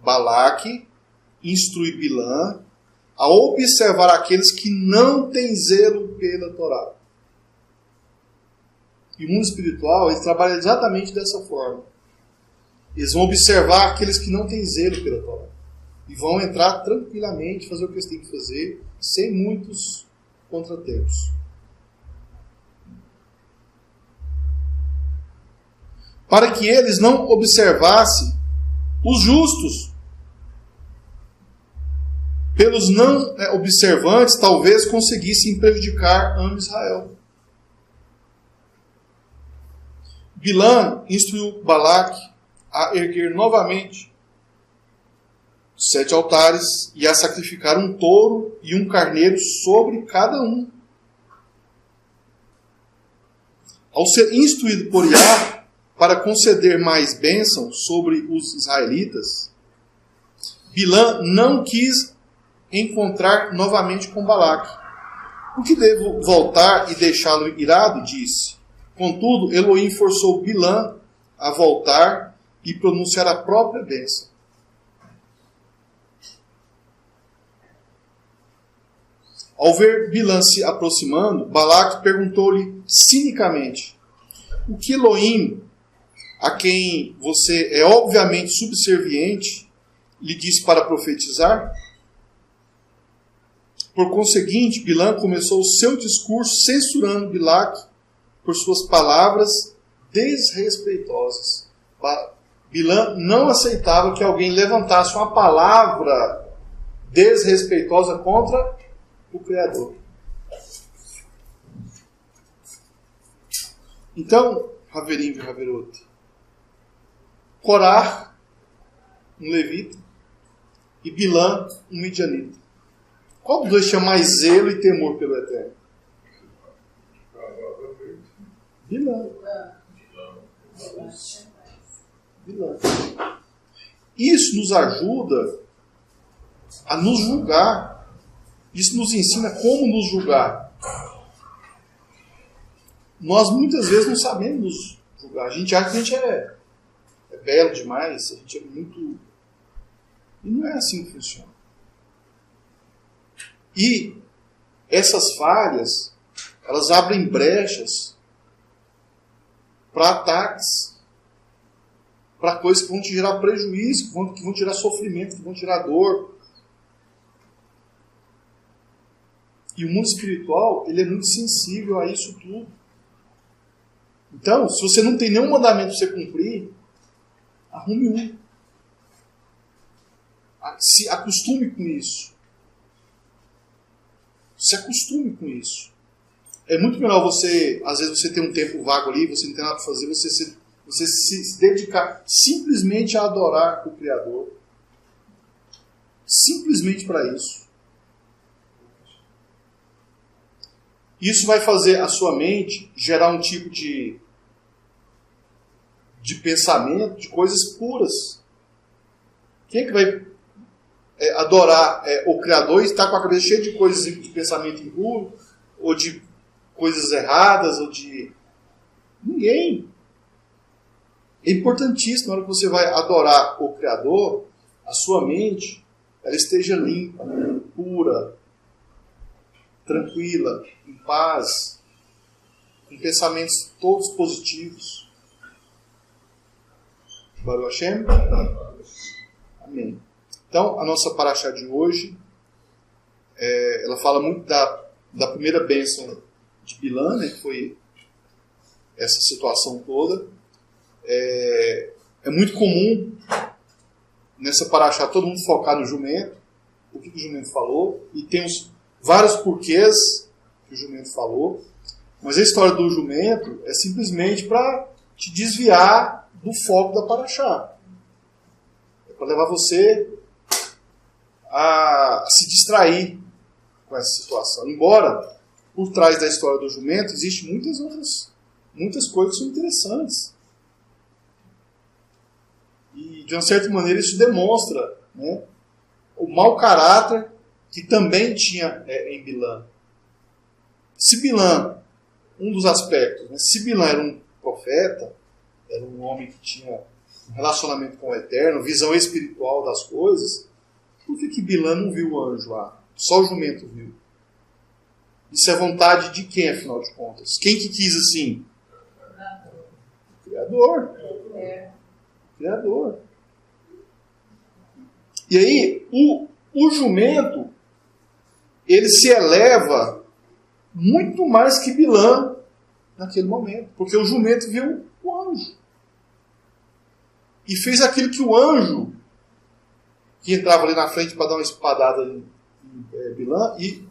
Balaque instrui Bilã a observar aqueles que não têm zelo pela Torá. E o mundo espiritual, ele trabalha exatamente dessa forma. Eles vão observar aqueles que não têm zelo pela Torá. E vão entrar tranquilamente, fazer o que eles têm que fazer, sem muitos contratempos. Para que eles não observassem os justos. Pelos não observantes, talvez conseguissem prejudicar Am Israel. Bilã instruiu Balaque a erguer novamente 7 altares e a sacrificar um touro e um carneiro sobre cada um. Ao ser instruído por Iá para conceder mais bênçãos sobre os israelitas, Bilã não quis encontrar novamente com Balaque. Por que devo voltar e deixá-lo irado? Disse. Contudo, Elohim forçou Bilã a voltar e pronunciar a própria bênção. Ao ver Bilã se aproximando, Balaque perguntou-lhe cinicamente: o que Elohim, a quem você é obviamente subserviente, lhe disse para profetizar? Por conseguinte, Bilã começou o seu discurso censurando Balaque por suas palavras desrespeitosas. Bilã não aceitava que alguém levantasse uma palavra desrespeitosa contra o Criador. Então, Haverim e Haverot, Corá, um levita, e Bilã, um midianita. Qual dos dois tinha mais zelo e temor pelo Eterno? Bilã. Bilã. Isso nos ajuda a nos julgar. Isso nos ensina como nos julgar. Nós muitas vezes não sabemos nos julgar. A gente acha que a gente é belo demais, a gente é muito... E não é assim que funciona. E essas falhas, elas abrem brechas para ataques, para coisas que vão te gerar prejuízo, que vão tirar sofrimento, que vão tirar dor. E o mundo espiritual, ele é muito sensível a isso tudo. Então, se você não tem nenhum mandamento para você cumprir, arrume um. Se acostume com isso. Se acostume com isso. É muito melhor você, às vezes você tem um tempo vago ali, você não tem nada para fazer, você se dedicar simplesmente a adorar o Criador. Simplesmente para isso. Isso vai fazer a sua mente gerar um tipo de pensamento, de coisas puras. Quem é que vai adorar o Criador e estar com a cabeça cheia de coisas de pensamento impuro, ou de coisas erradas, ou de... Ninguém. É importantíssimo, na hora que você vai adorar o Criador, a sua mente ela esteja limpa, pura, tranquila, em paz, com pensamentos todos positivos. Baruch Hashem? Amém. Então, a nossa paraxá de hoje, ela fala muito da primeira bênção de Bilã, né, que foi essa situação toda. É muito comum nessa paraxá todo mundo focar no jumento, o que o jumento falou, e temos vários porquês que o jumento falou, mas a história do jumento é simplesmente para te desviar do foco da paraxá. É para levar você a se distrair com essa situação. Embora por trás da história do jumento existem muitas coisas que são interessantes. E de uma certa maneira isso demonstra, né, o mau caráter que também tinha em Bilã. Se Bilã, um dos aspectos, né, se Bilã era um profeta, era um homem que tinha um relacionamento com o Eterno, visão espiritual das coisas, por que Bilã não viu o anjo lá? Só o jumento viu. Isso é vontade de quem, afinal de contas? Quem que quis assim? O Criador. Criador. E aí, o jumento, ele se eleva muito mais que Bilã naquele momento. Porque o jumento viu o anjo. E fez aquilo que o anjo, que entrava ali na frente para dar uma espadada em Bilã, e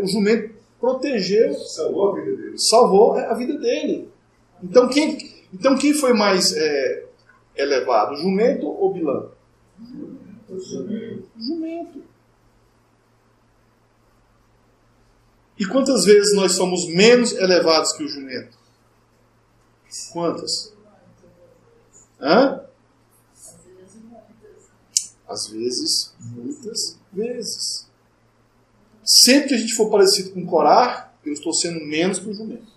o jumento protegeu, salvou a vida dele. Então quem foi mais elevado? O jumento ou Bilã? O jumento. E quantas vezes nós somos menos elevados que o jumento? Quantas? Hã? Às vezes, muitas vezes. Sempre que a gente for parecido com Corá, eu estou sendo menos que o jumento.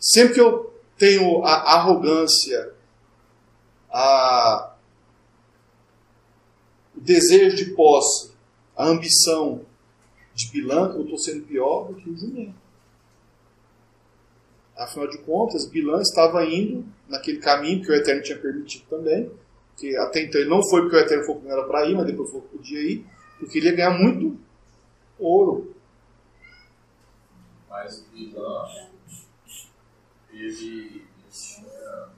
Sempre que eu tenho a arrogância, o desejo de posse, a ambição de Bilã, eu estou sendo pior do que o jumento. Afinal de contas, Bilã estava indo naquele caminho que o Eterno tinha permitido também, que até então ele não foi porque o Eterno falou que não era para ir, mas depois falou que podia ir, porque ele ia ganhar muito ouro. Mas o Bilã, ele tinha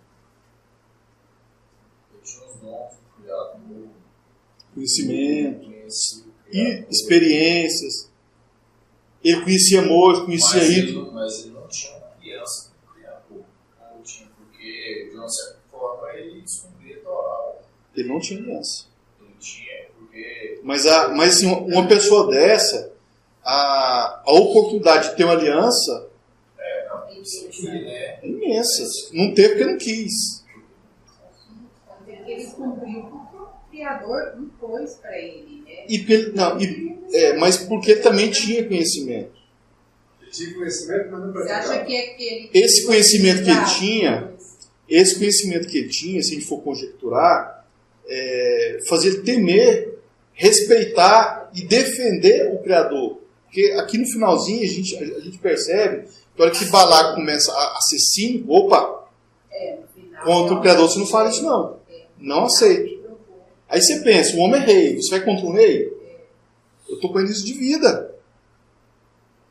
os dons do Criador, Conhecimento e experiências. Ele conhecia Moisés, conhecia Ito. Mas ele não tinha uma criança com o Criador. Não tinha, porque de uma certa forma ele descumpria a Torá. Ele não tinha aliança. Ele tinha, porque... Mas assim, uma pessoa dessa, a oportunidade de ter uma aliança é imensa. Não teve porque não quis. Ele cumpriu porque o Criador impôs para ele, né? Mas porque também tinha conhecimento. Ele tinha conhecimento, mas não praticava. Você acha que aquele... Esse conhecimento que ele tinha, se a gente for conjecturar, fazia ele temer, respeitar e defender o Criador. Porque aqui no finalzinho a gente percebe que a hora que Balac começa a ser cínico, opa, contra o Criador você não fala isso não. Não aceito. Aí você pensa, o homem é rei, você vai contra um rei? Eu estou com isso de vida.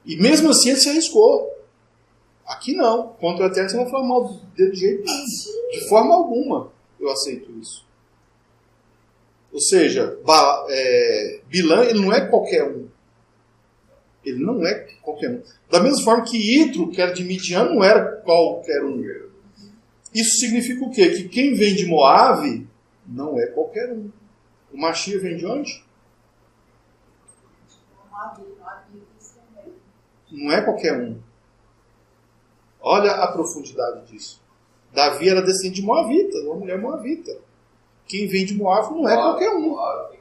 E mesmo assim ele se arriscou. Aqui não. Contra o Eterno você não vai falar mal dele de jeito nenhum. De forma alguma eu aceito isso. Ou seja, Bilã ele não é qualquer um. Ele não é qualquer um. Da mesma forma que Itro, que era de Midian, não era qualquer um. Isso significa o quê? Que quem vem de Moabe não é qualquer um. O Mashiach vem de onde? Não é qualquer um. Olha a profundidade disso. Davi era descendente de Moabita, uma mulher moabita. Quem vem de Moabe não é qualquer um. Moabe